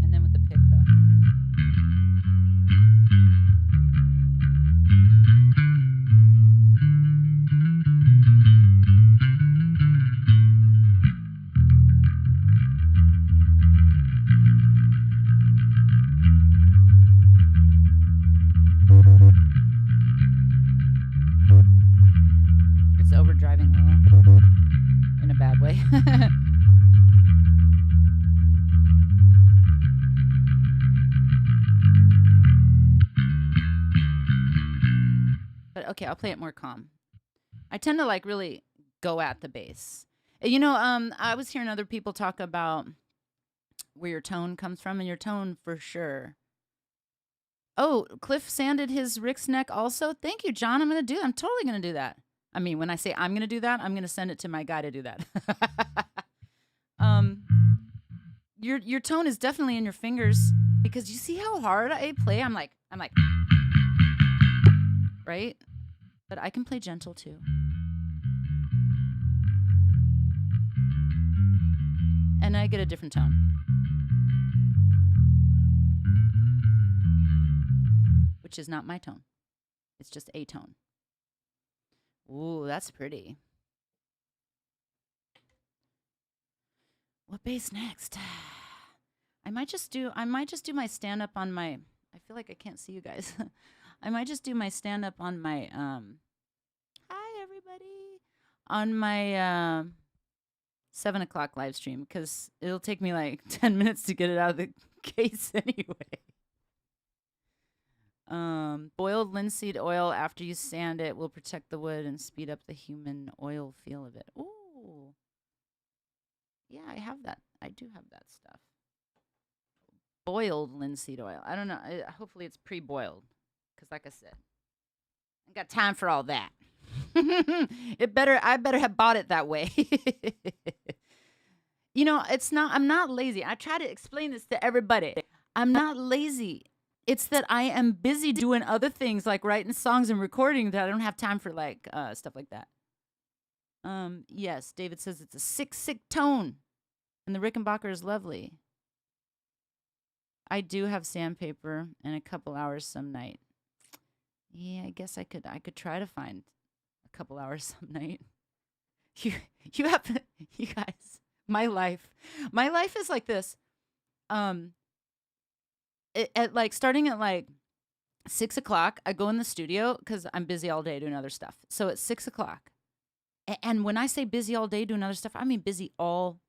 And then with the pick though. It's overdriving a little in a bad way. But okay, I'll play it more calm. I tend to like really go at the bass. I was hearing other people talk about where your tone comes from, and your tone for sure. Oh, Cliff sanded his Rick's neck also. Thank you, John. I'm totally gonna do that. I mean, when I say I'm gonna do that, I'm gonna send it to my guy to do that. Your tone is definitely in your fingers because you see how hard I play. I'm like, right? But I can play gentle too. And I get a different tone. Which is not my tone. It's just a tone. Ooh, that's pretty. What bass next? I might just do my stand up on my, I feel like I can't see you guys. I might just do my stand up on my hi everybody, on my 7 o'clock live stream, because it'll take me like 10 minutes to get it out of the case anyway. Boiled linseed oil after you sand it will protect the wood and speed up the human oil feel of it. Ooh. Yeah, I have that. I do have that stuff. Boiled linseed oil. I don't know. Hopefully it's pre-boiled. Because like I said, I ain't got time for all that. I better have bought it that way. I'm not lazy. I try to explain this to everybody. I'm not lazy. It's that I am busy doing other things like writing songs and recording that I don't have time for, like stuff like that. Yes, David says it's a sick tone. And the Rickenbacker is lovely. I do have sandpaper and a couple hours some night. Yeah, I guess I could try to find a couple hours some night. You guys, my life is like this. Starting at like 6 o'clock, I go in the studio because I'm busy all day doing other stuff. So it's 6 o'clock. And when I say busy all day doing other stuff, I mean busy all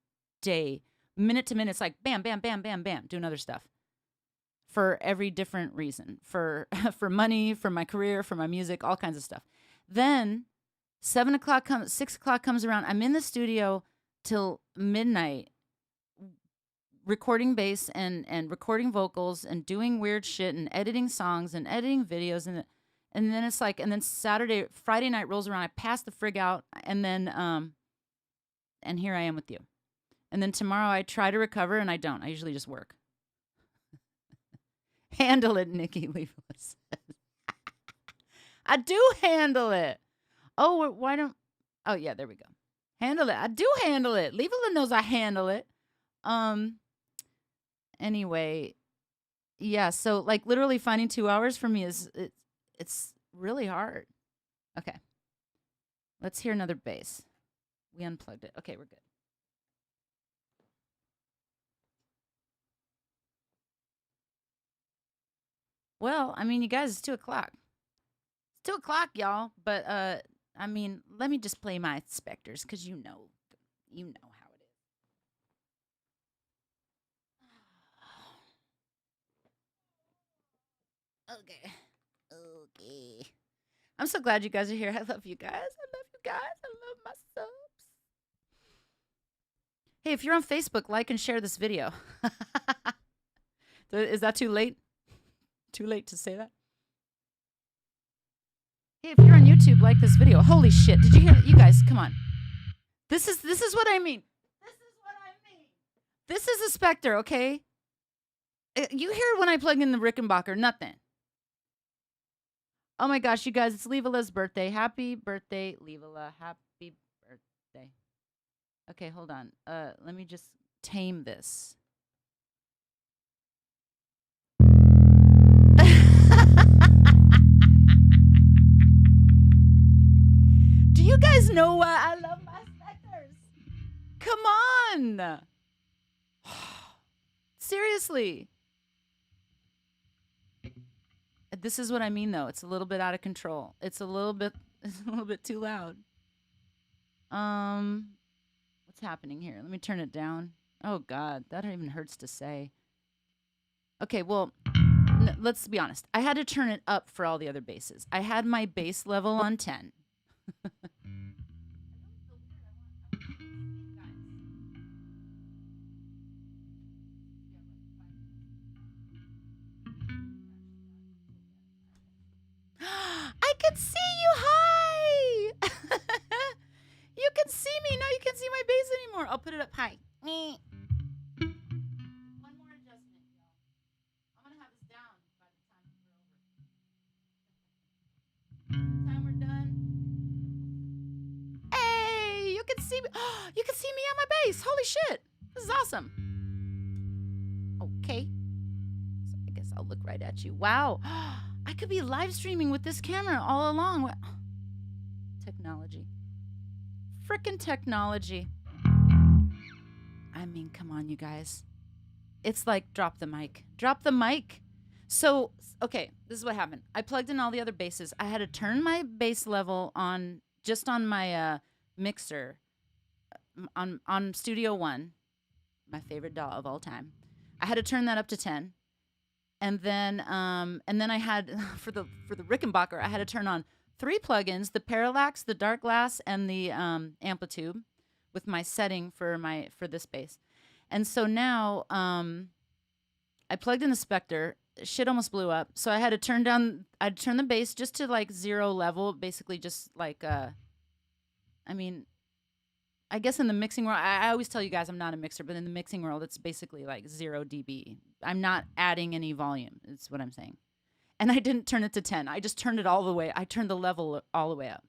day, minute to minute. It's like bam, bam, bam, bam, bam, doing other stuff for every different reason, for money, for my career, for my music, all kinds of stuff. Then 6 o'clock comes around. I'm in the studio till midnight, recording bass and recording vocals and doing weird shit and editing songs and editing videos and then it's like, and then Friday night rolls around. I pass the frig out, and then and here I am with you. And then tomorrow I try to recover, and I don't. I usually just work. Handle it, Nikki Leafless says. I do handle it. Oh, why don't? Oh yeah, there we go. Handle it. I do handle it. Leafless knows I handle it. Anyway, yeah. So like literally finding 2 hours for me it's really hard. Okay. Let's hear another bass. We unplugged it. Okay, we're good. Well, I mean, you guys, it's 2 o'clock. It's 2 o'clock, y'all. But I mean, let me just play my specters, because you know how it is. Okay. Okay. I'm so glad you guys are here. I love you guys. I love you guys. I love my subs. Hey, if you're on Facebook, like and share this video. Is that too late? Too late to say that? Hey, if you're on YouTube, like this video. Holy shit. Did you hear that? You guys, come on. This is what I mean. This is what I mean. This is a Spectre, okay? You hear when I plug in the Rickenbacker, nothing. Oh my gosh, you guys, it's Levala's birthday. Happy birthday, Levala. Happy birthday. Okay, hold on. Let me just tame this. Do you guys know why I love my Spectres? Come on. Seriously. This is what I mean, though. It's a little bit out of control. It's a little bit too loud. What's happening here? Let me turn it down. Oh God, that even hurts to say. Okay, well, let's be honest. I had to turn it up for all the other basses. I had my bass level on 10. I can see you. Hi. You can see me. Now you can't see my bass anymore. I'll put it up high. One more adjustment, y'all. I'm going to have this down by the time we're done. Hey, you can see me. You can see me on my bass. Holy shit. This is awesome. Okay. So I guess I'll look right at you. Wow. I could be live streaming with this camera all along. Technology. Frickin' technology. I mean, come on, you guys. It's like drop the mic. Drop the mic. So, okay, this is what happened. I plugged in all the other basses. I had to turn my bass level on just on my mixer on Studio One, my favorite DAW of all time. I had to turn that up to 10. And then I had for the Rickenbacker, I had to turn on 3 plugins: the Parallax, the Dark Glass, and the Amplitude, with my setting for this bass. And so now I plugged in the Spectre. Shit almost blew up. So I had to turn the bass just to like 0 level, basically just like I mean, I guess in the mixing world, I always tell you guys I'm not a mixer, but in the mixing world, it's basically like 0 dB. I'm not adding any volume, is what I'm saying. And I didn't turn it to 10. I just turned it all the way. I turned the level all the way up.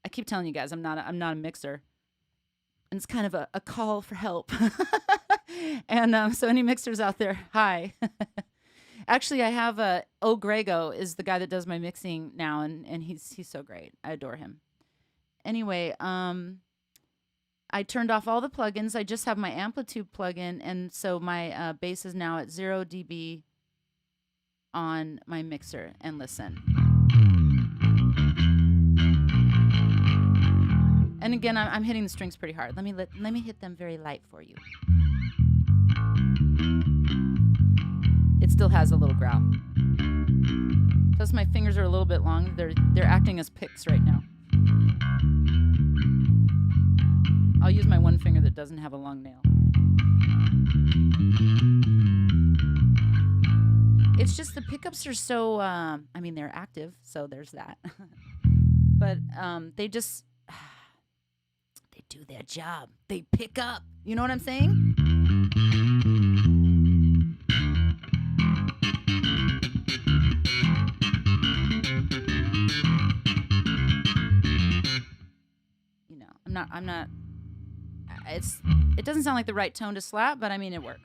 I keep telling you guys I'm not a mixer. And it's kind of a call for help. And so any mixers out there, hi. Actually, I have Grego is the guy that does my mixing now, and he's so great. I adore him. Anyway, I turned off all the plugins. I just have my Amplitude plugin, and so my bass is now at 0 dB on my mixer. And listen. And again, I'm hitting the strings pretty hard. Let me hit them very light for you. It still has a little growl. Plus, my fingers are a little bit long. They're acting as picks right now. I'll use my one finger that doesn't have a long nail. It's just the pickups are so, I mean, they're active, so there's that. But they just, they do their job. They pick up. You know what I'm saying? You know, I'm not. It doesn't sound like the right tone to slap, but I mean, it works.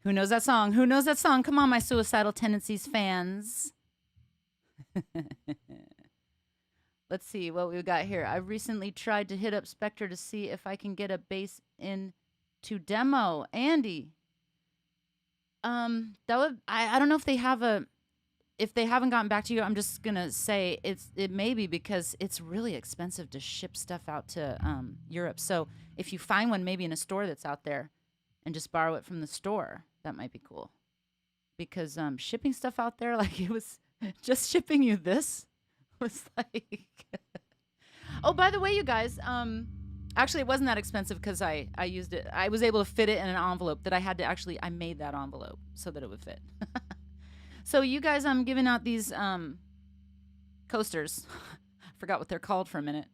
Who knows that song? Who knows that song? Come on, my Suicidal Tendencies fans. Let's see what we got here. I recently tried to hit up Spectre to see if I can get a bass in to demo. Andy, that would I don't know if they have a if they haven't gotten back to you. I'm just gonna say it may be because it's really expensive to ship stuff out to Europe. So if you find one maybe in a store that's out there and just borrow it from the store, that might be cool. Because shipping stuff out there, like it was just shipping you this was like oh, by the way, you guys, actually it wasn't that expensive because I used it. I was able to fit it in an envelope that I had to actually I made that envelope so that it would fit. So you guys, I'm giving out these coasters. I forgot what they're called for a minute.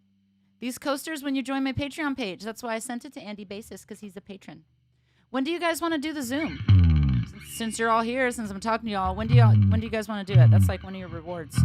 These coasters when you join my Patreon page. That's why I sent it to Andy Basis because he's a patron. When do you guys want to do the Zoom? Since you're all here, since I'm talking to y'all, when do you guys want to do it? That's like one of your rewards.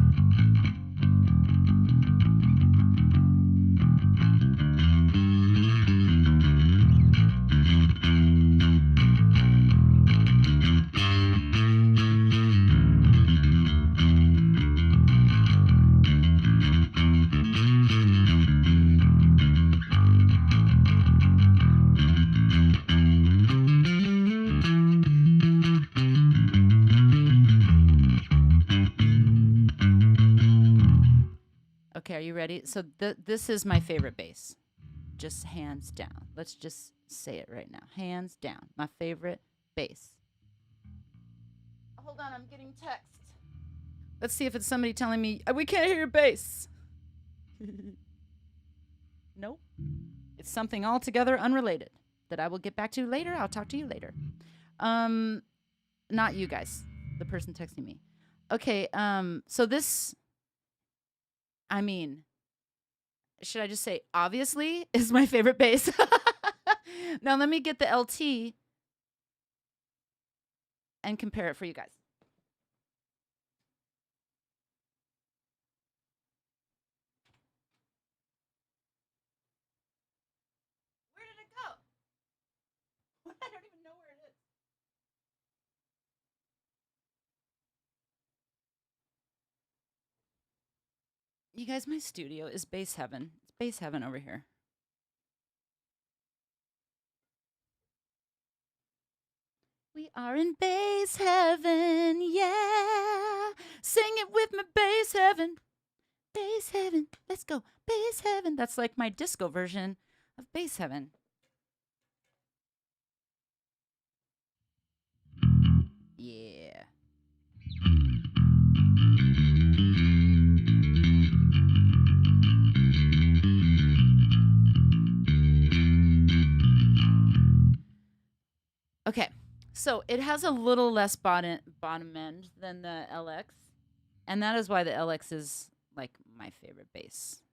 Okay, are you ready? So this is my favorite bass. Just hands down. Let's just say it right now. Hands down. My favorite bass. Hold on, I'm getting text. Let's see if it's somebody telling me, we can't hear your bass. Nope. It's something altogether unrelated that I will get back to later. I'll talk to you later. Not you guys. The person texting me. Okay, so this... I mean, should I just say obviously is my favorite bass? Now let me get the LT and compare it for you guys. Where did it go? I don't even know where it is. You guys, my studio is bass heaven. It's bass heaven over here. We are in bass heaven, yeah. Sing it with me, bass heaven. Bass heaven. Let's go. Bass heaven. That's like my disco version of bass heaven. Yeah. Okay, so it has a little less bottom end than the LX, and that is why the LX is like my favorite bass.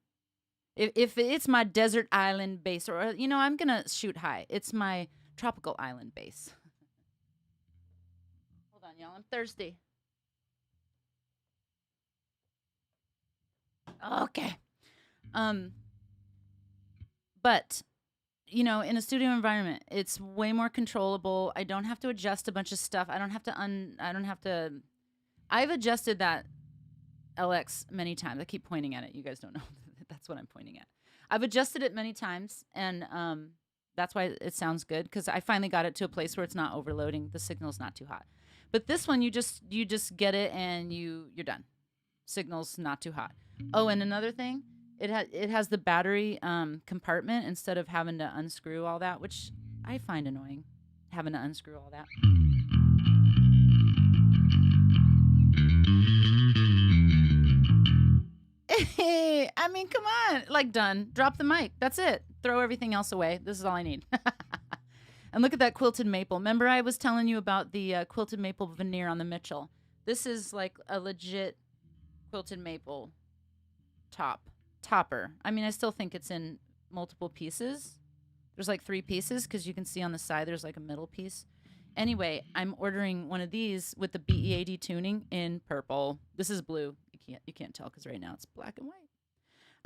If it's my desert island bass, or I'm gonna shoot high. It's my tropical island bass. Hold on, y'all. I'm thirsty. Okay. But in a studio environment, it's way more controllable. I don't have to adjust a bunch of stuff. I've adjusted that LX many times. I keep pointing at it. You guys don't know. That's what I'm pointing at. I've adjusted it many times, and that's why it sounds good, because I finally got it to a place where it's not overloading. The signal's not too hot. But this one, you just get it and you're done. Signal's not too hot. Oh, and another thing, it has the battery compartment instead of having to unscrew all that, which I find annoying, having to unscrew all that. Hey, I mean, come on. Like, done. Drop the mic. That's it. Throw everything else away. This is all I need. And look at that quilted maple. Remember I was telling you about the quilted maple veneer on the Mitchell? This is like a legit quilted maple topper. I mean, I still think it's in multiple pieces. There's like 3 pieces because you can see on the side there's like a middle piece. Anyway, I'm ordering one of these with the BEAD tuning in purple. This is blue. You can't tell because right now it's black and white.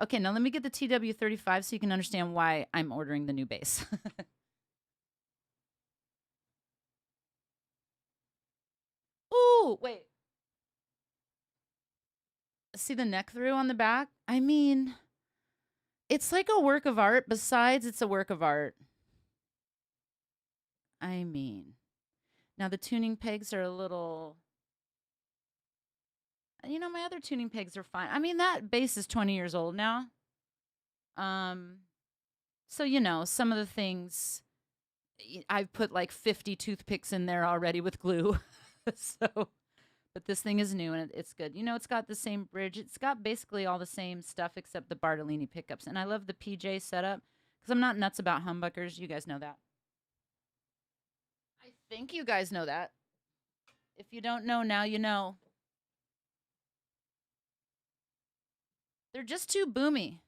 Okay, now let me get the TW35 so you can understand why I'm ordering the new bass. Oh, wait. See the neck through on the back? I mean, it's like a work of art. Besides, it's a work of art. I mean, now the tuning pegs are a little. My other tuning pegs are fine. I mean, that bass is 20 years old now. So some of the things I've put like 50 toothpicks in there already with glue. So, but this thing is new and it's good. It's got the same bridge. It's got basically all the same stuff except the Bartolini pickups. And I love the PJ setup because I'm not nuts about humbuckers. You guys know that. I think you guys know that. If you don't know now, you know. They're just too boomy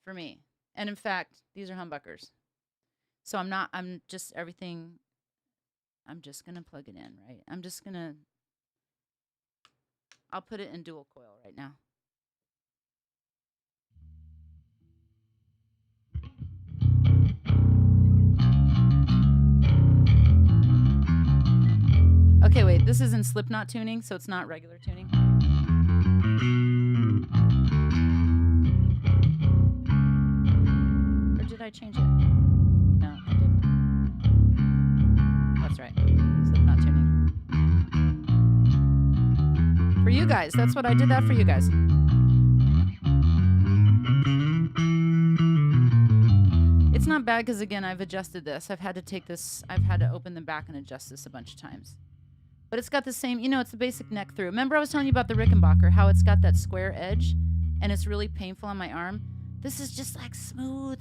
for me. And in fact, these are humbuckers. So I'm just going to plug it in, right? I'll put it in dual coil right now. Okay, wait, this is in Slipknot tuning, so it's not regular tuning. Or did I change it? No, I didn't. That's right. Slipknot tuning. For you guys. That's what I did that for you guys. It's not bad because, again, I've adjusted this. I've had to open the back and adjust this a bunch of times. But it's got the same, it's the basic neck through. Remember I was telling you about the Rickenbacker, how it's got that square edge and it's really painful on my arm? This is just like smooth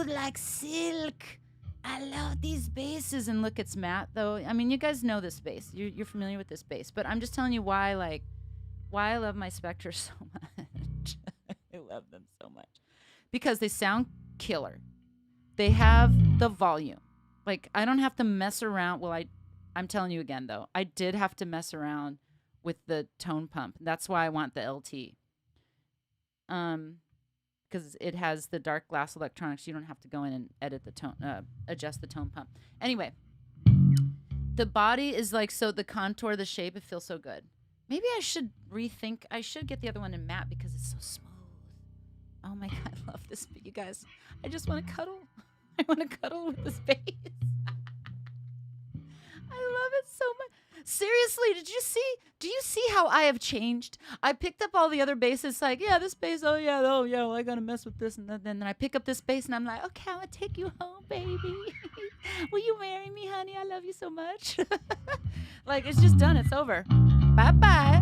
like silk. I love these basses. And look, it's matte though. I mean, you guys know this bass. You're familiar with this bass. But I'm just telling you why I love my Spectres so much. I love them so much. Because they sound killer. They have the volume. Like, I don't have to mess around. Well, I'm telling you again, though. I did have to mess around with the tone pump. That's why I want the LT. Because it has the dark glass electronics. You don't have to go in and edit the tone, adjust the tone pump. Anyway, the body is like, so the contour, the shape, it feels so good. Maybe I should rethink. I should get the other one in matte because it's so smooth. Oh my God, I love this. You guys, I just want to cuddle. I want to cuddle with this bass. I love it so much. Seriously, do you see how I have changed? I picked up all the other basses, like, yeah, this bass, oh yeah, well, I gotta mess with this. And then I pick up this bass and I'm like, okay, I'm gonna take you home, baby. Will you marry me, honey? I love you so much. Like, it's just done. It's over. Bye-bye.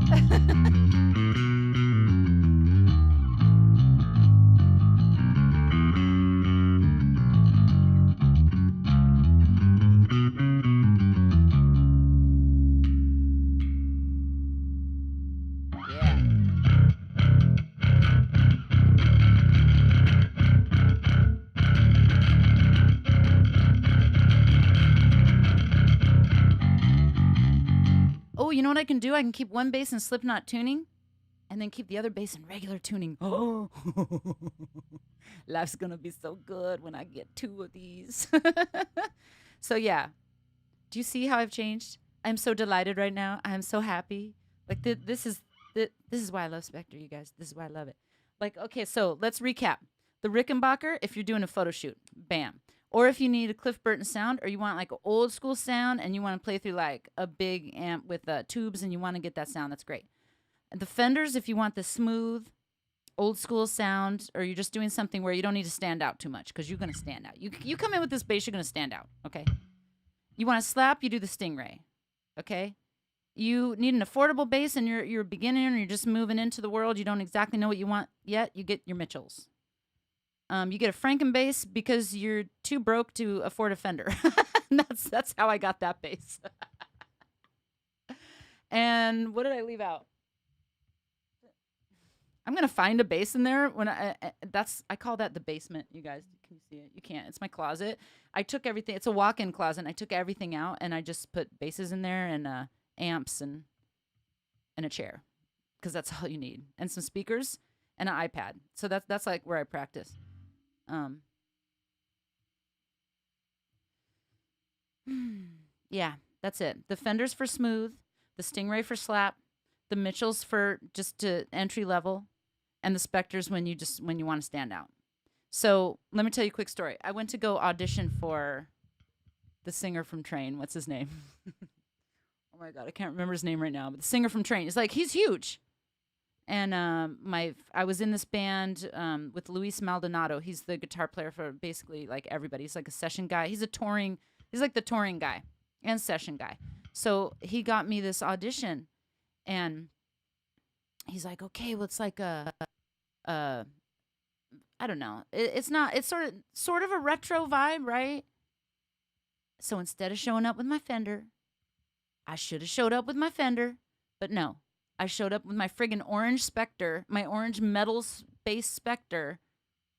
Oh, you know what I can do? I can keep one bass in Slipknot tuning and then keep the other bass in regular tuning. Oh, life's going to be so good when I get two of these. So, yeah. Do you see how I've changed? I'm so delighted right now. I'm so happy. Like, this is why I love Spectre, you guys. This is why I love it. Like, okay, so let's recap. The Rickenbacker, if you're doing a photo shoot, bam. Or if you need a Cliff Burton sound, or you want like an old school sound and you want to play through like a big amp with tubes and you want to get that sound, that's great. And the Fenders, if you want the smooth, old school sound, or you're just doing something where you don't need to stand out too much because you're going to stand out. You come in with this bass, you're going to stand out, okay? You want to slap, you do the Stingray, okay? You need an affordable bass and you're a beginner and you're just moving into the world. You don't exactly know what you want yet. You get your Mitchells. You get a Franken bass because you're too broke to afford a Fender. That's how I got that bass. And what did I leave out? I'm gonna find a bass in there when I call that the basement. You guys, can you see it? You can't. It's my closet. I took everything. It's a walk-in closet. And I took everything out and I just put basses in there and amps and a chair because that's all you need, and some speakers and an iPad. So that's like where I practice. Yeah, that's it. The Fenders for smooth, the Stingray for slap, the Mitchells for just to entry level, and the Spectres when you want to stand out. So let me tell you a quick story. I went to go audition for the singer from Train. What's his name? Oh my God, I can't remember his name right now. But the singer from Train. It's like he's huge. And I was in this band with Luis Maldonado. He's the guitar player for basically like everybody. He's like a session guy. He's like the touring guy and session guy. So he got me this audition, and he's like, okay, well, it's like I don't know. It's sort of a retro vibe, right? So instead of showing up with my Fender, I should have showed up with my Fender, but no. I showed up with my friggin' orange Spectre, my orange metal bass Spectre,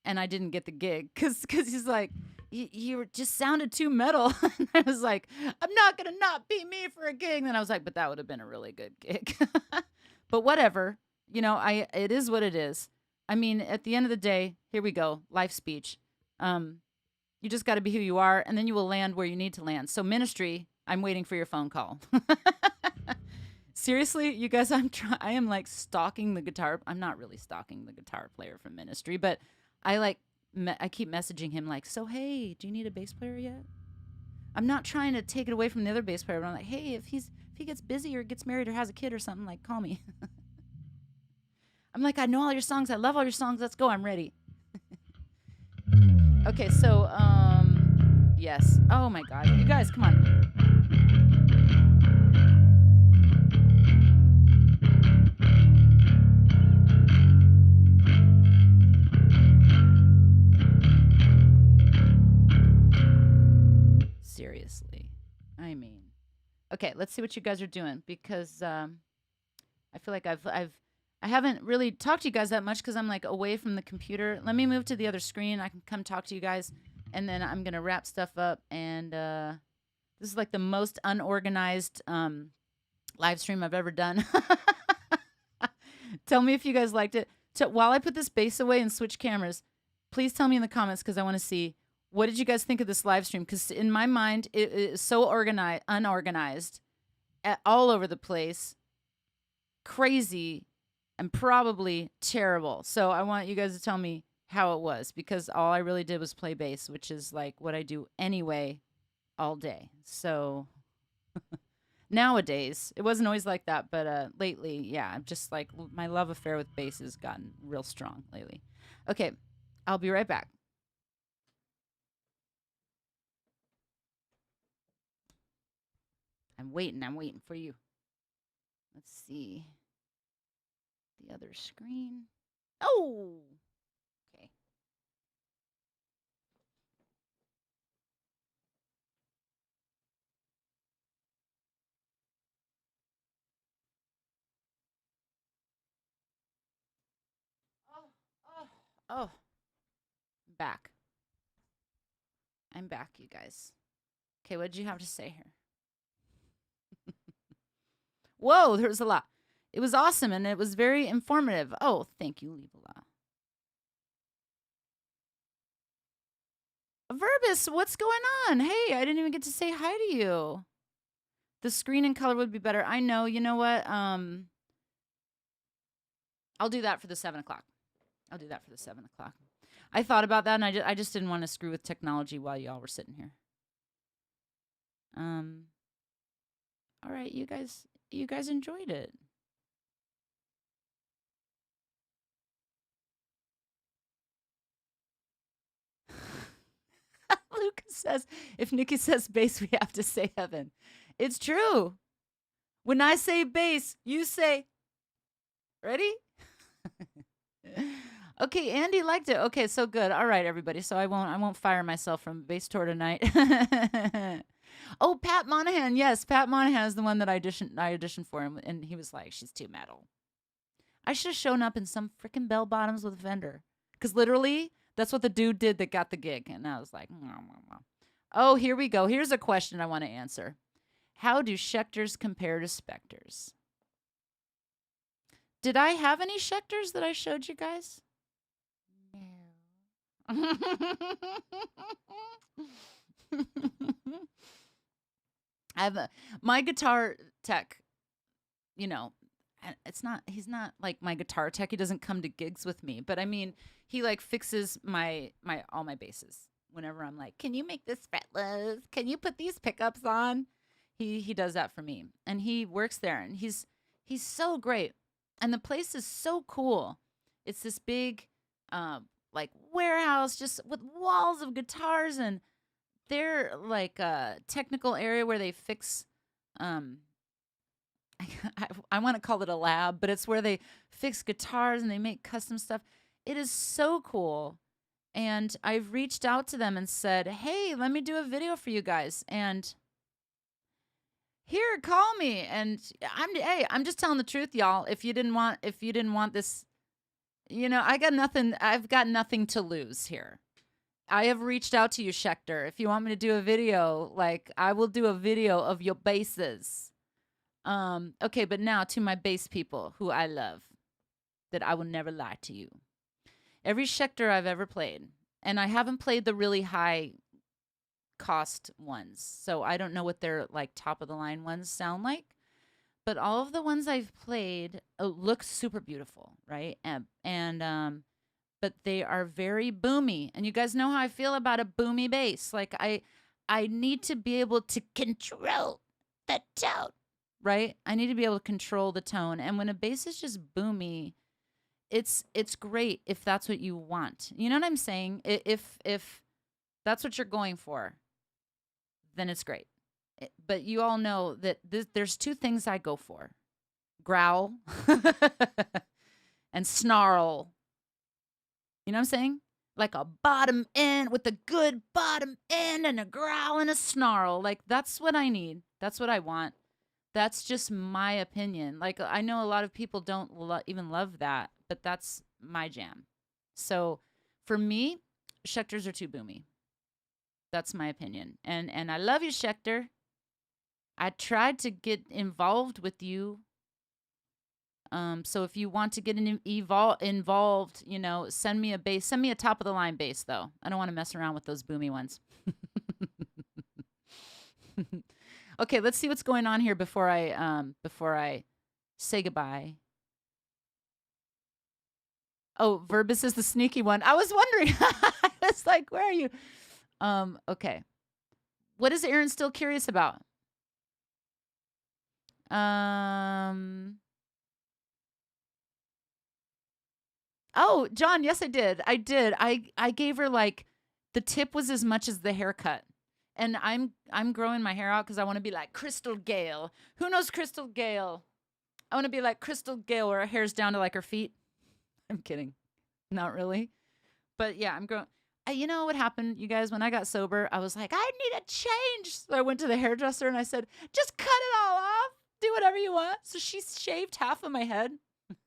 and I didn't get the gig because he's like, you just sounded too metal. And I was like, I'm not going to not be me for a gig. And then I was like, but that would have been a really good gig. But whatever. It is what it is. I mean, at the end of the day, here we go. Life speech. You just got to be who you are, and then you will land where you need to land. So ministry, I'm waiting for your phone call. Seriously, you guys, I am like stalking the guitar. I'm not really stalking the guitar player from ministry, but I keep messaging him like, so hey, do you need a bass player yet? I'm not trying to take it away from the other bass player, but I'm like, hey, if he gets busy or gets married or has a kid or something, like, call me. I'm like, I know all your songs. I love all your songs. Let's go. I'm ready. Okay, so, yes. Oh my God. You guys, come on. Seriously. I mean, okay, let's see what you guys are doing because I feel like I haven't really talked to you guys that much because I'm like away from the computer. Let me move to the other screen. I can come talk to you guys, and then I'm gonna wrap stuff up. And this is like the most unorganized live stream I've ever done. Tell me if you guys liked it. While I put this bass away and switch cameras, please tell me in the comments because I want to see what did you guys think of this live stream. Because in my mind, it is so unorganized, all over the place, crazy. And probably terrible. So I want you guys to tell me how it was because all I really did was play bass, which is like what I do anyway all day. So nowadays, it wasn't always like that, but lately, yeah, just like my love affair with bass has gotten real strong lately. Okay, I'll be right back. I'm waiting for you. Let's see. The other screen. Oh, okay. Oh, back. I'm back, you guys. Okay, what did you have to say here? Whoa, there was a lot. It was awesome, and it was very informative. Oh, thank you, Levola. Verbus, what's going on? Hey, I didn't even get to say hi to you. The screen and color would be better. I know. You know what? I'll do that for the 7 o'clock. I'll do that for the 7 o'clock. I thought about that, and I just didn't want to screw with technology while y'all were sitting here. All right, you guys enjoyed it. Lucas says, if Nikki says bass, we have to say heaven. It's true. When I say bass, you say, ready? Okay, Andy liked it. Okay, so good. All right, everybody. So I won't fire myself from bass tour tonight. Oh, Pat Monahan. Yes, Pat Monahan is the one that I auditioned for him, and he was like, she's too metal. I should have shown up in some freaking bell bottoms with a Fender. Because literally, that's what the dude did that got the gig. And I was like, oh, here we go. Here's a question I want to answer. How do Schecters compare to Spectres? Did I have any Schecters that I showed you guys? No. I have my guitar tech you know, he's not like my guitar tech. He doesn't come to gigs with me, but I mean, he like fixes my all my basses whenever I'm like, can you make this fretless? Can you put these pickups on? He does that for me, and he works there, and he's so great, and the place is so cool. It's this big, like warehouse just with walls of guitars, and they're like a technical area where they fix um I want to call it a lab, but it's where they fix guitars and they make custom stuff. It is so cool. And I've reached out to them and said, "Hey, let me do a video for you guys." And here, call me. And I'm just telling the truth, y'all. If you didn't want this, I've got nothing to lose here. I have reached out to you, Schecter. If you want me to do a video, like I will do a video of your basses. Okay, but now to my bass people who I love, that I will never lie to you. Every Schecter I've ever played, and I haven't played the really high cost ones, so I don't know what their like top of the line ones sound like. But all of the ones I've played look super beautiful, right? But they are very boomy, and you guys know how I feel about a boomy bass. Like I need to be able to control the tone, right? I need to be able to control the tone, and when a bass is just boomy, it's great if that's what you want. You know what I'm saying? If that's what you're going for, then it's great. But you all know that there's two things I go for: growl and snarl. You know what I'm saying? Like a bottom end with a good bottom end and a growl and a snarl. Like that's what I need. That's what I want. That's just my opinion. Like I know a lot of people don't even love that, but that's my jam. So for me, Schecters are too boomy. That's my opinion. And I love you, Schecter. I tried to get involved with you. So if you want to get involved, send me a bass. Send me a top of the line bass, though. I don't want to mess around with those boomy ones. Okay, let's see what's going on here before I say goodbye. Oh, Verbus is the sneaky one. I was wondering. I was like, where are you? Okay. What is Aaron still curious about? Oh, John, yes, I did. I did. I gave her like the tip was as much as the haircut. And I'm growing my hair out because I want to be like Crystal Gale. Who knows Crystal Gale? I want to be like Crystal Gale where her hair's down to like her feet. I'm kidding. Not really. But yeah, I'm growing. You know what happened, you guys? When I got sober, I was like, I need a change. So I went to the hairdresser and I said, just cut it all off. Do whatever you want. So she shaved half of my head. And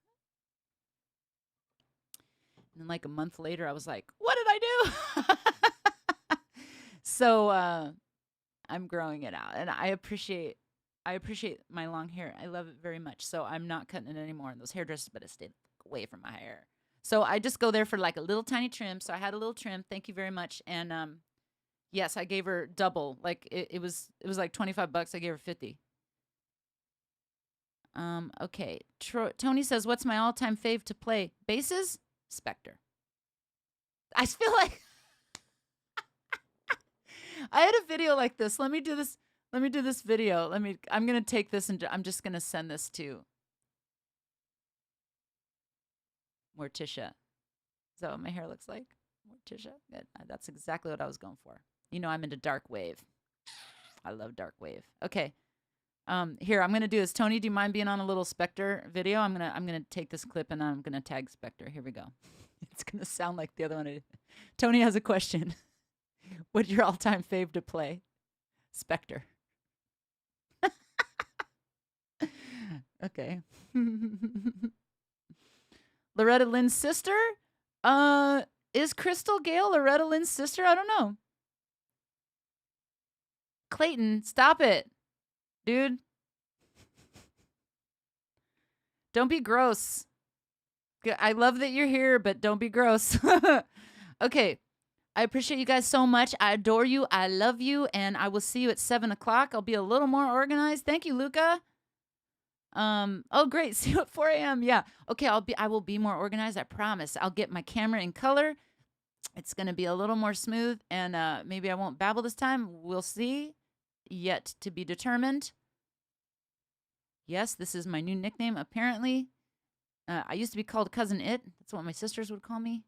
then like a month later, I was like, what did I do? So I'm growing it out. And I appreciate my long hair. I love it very much. So I'm not cutting it anymore. And those hairdressers better stay away from my hair. So I just go there for like a little tiny trim. So I had a little trim. Thank you very much. And yes, I gave her double. Like it was like $25. I gave her 50. Okay. Tony says, what's my all-time fave to play? Basses? Spectre. I feel like I had a video like this. Let me do this video. I'm going to take this and I'm just going to send this to Morticia. Is that what my hair looks like? Morticia? Good. That's exactly what I was going for. You know, I'm into dark wave. I love dark wave. Okay. Here, I'm going to do this. Tony, do you mind being on a little Spectre video? I'm going to take this clip and I'm going to tag Spectre. Here we go. It's going to sound like the other one. Tony has a question. What's your all-time fave to play? Spectre. Okay. Loretta Lynn's sister? Is Crystal Gale Loretta Lynn's sister? I don't know. Clayton, stop it. Dude. Don't be gross. I love that you're here, but don't be gross. Okay. I appreciate you guys so much. I adore you. I love you. And I will see you at 7 o'clock. I'll be a little more organized. Thank you, Luca. Oh great. See you at 4 a.m. Yeah. Okay, I will be more organized, I promise. I'll get my camera in color. It's gonna be a little more smooth, and maybe I won't babble this time. We'll see. Yet to be determined. Yes, this is my new nickname, apparently. I used to be called Cousin It. That's what my sisters would call me.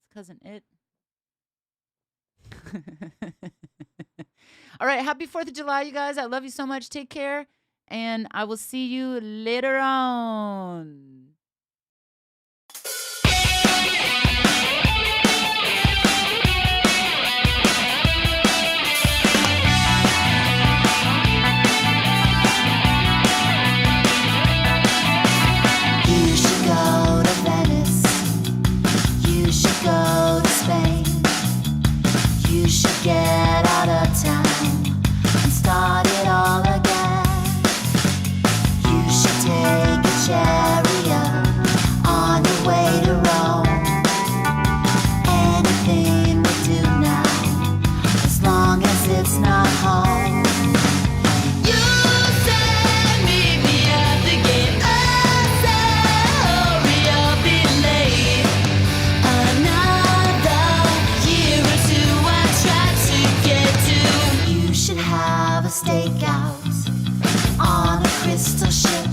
It's Cousin It. All right, happy 4th of July, you guys. I love you so much. Take care, and I will see you later on. You should go to Venice. You should go to Spain. You should get out of town and start it all again. You should take a chariot on your way to Rome. Anything we do now, as long as it's not home. You said meet me at the gate. I said hurry up, be late. Another year or two I tried to get to. You should have a stakeout on a crystal ship.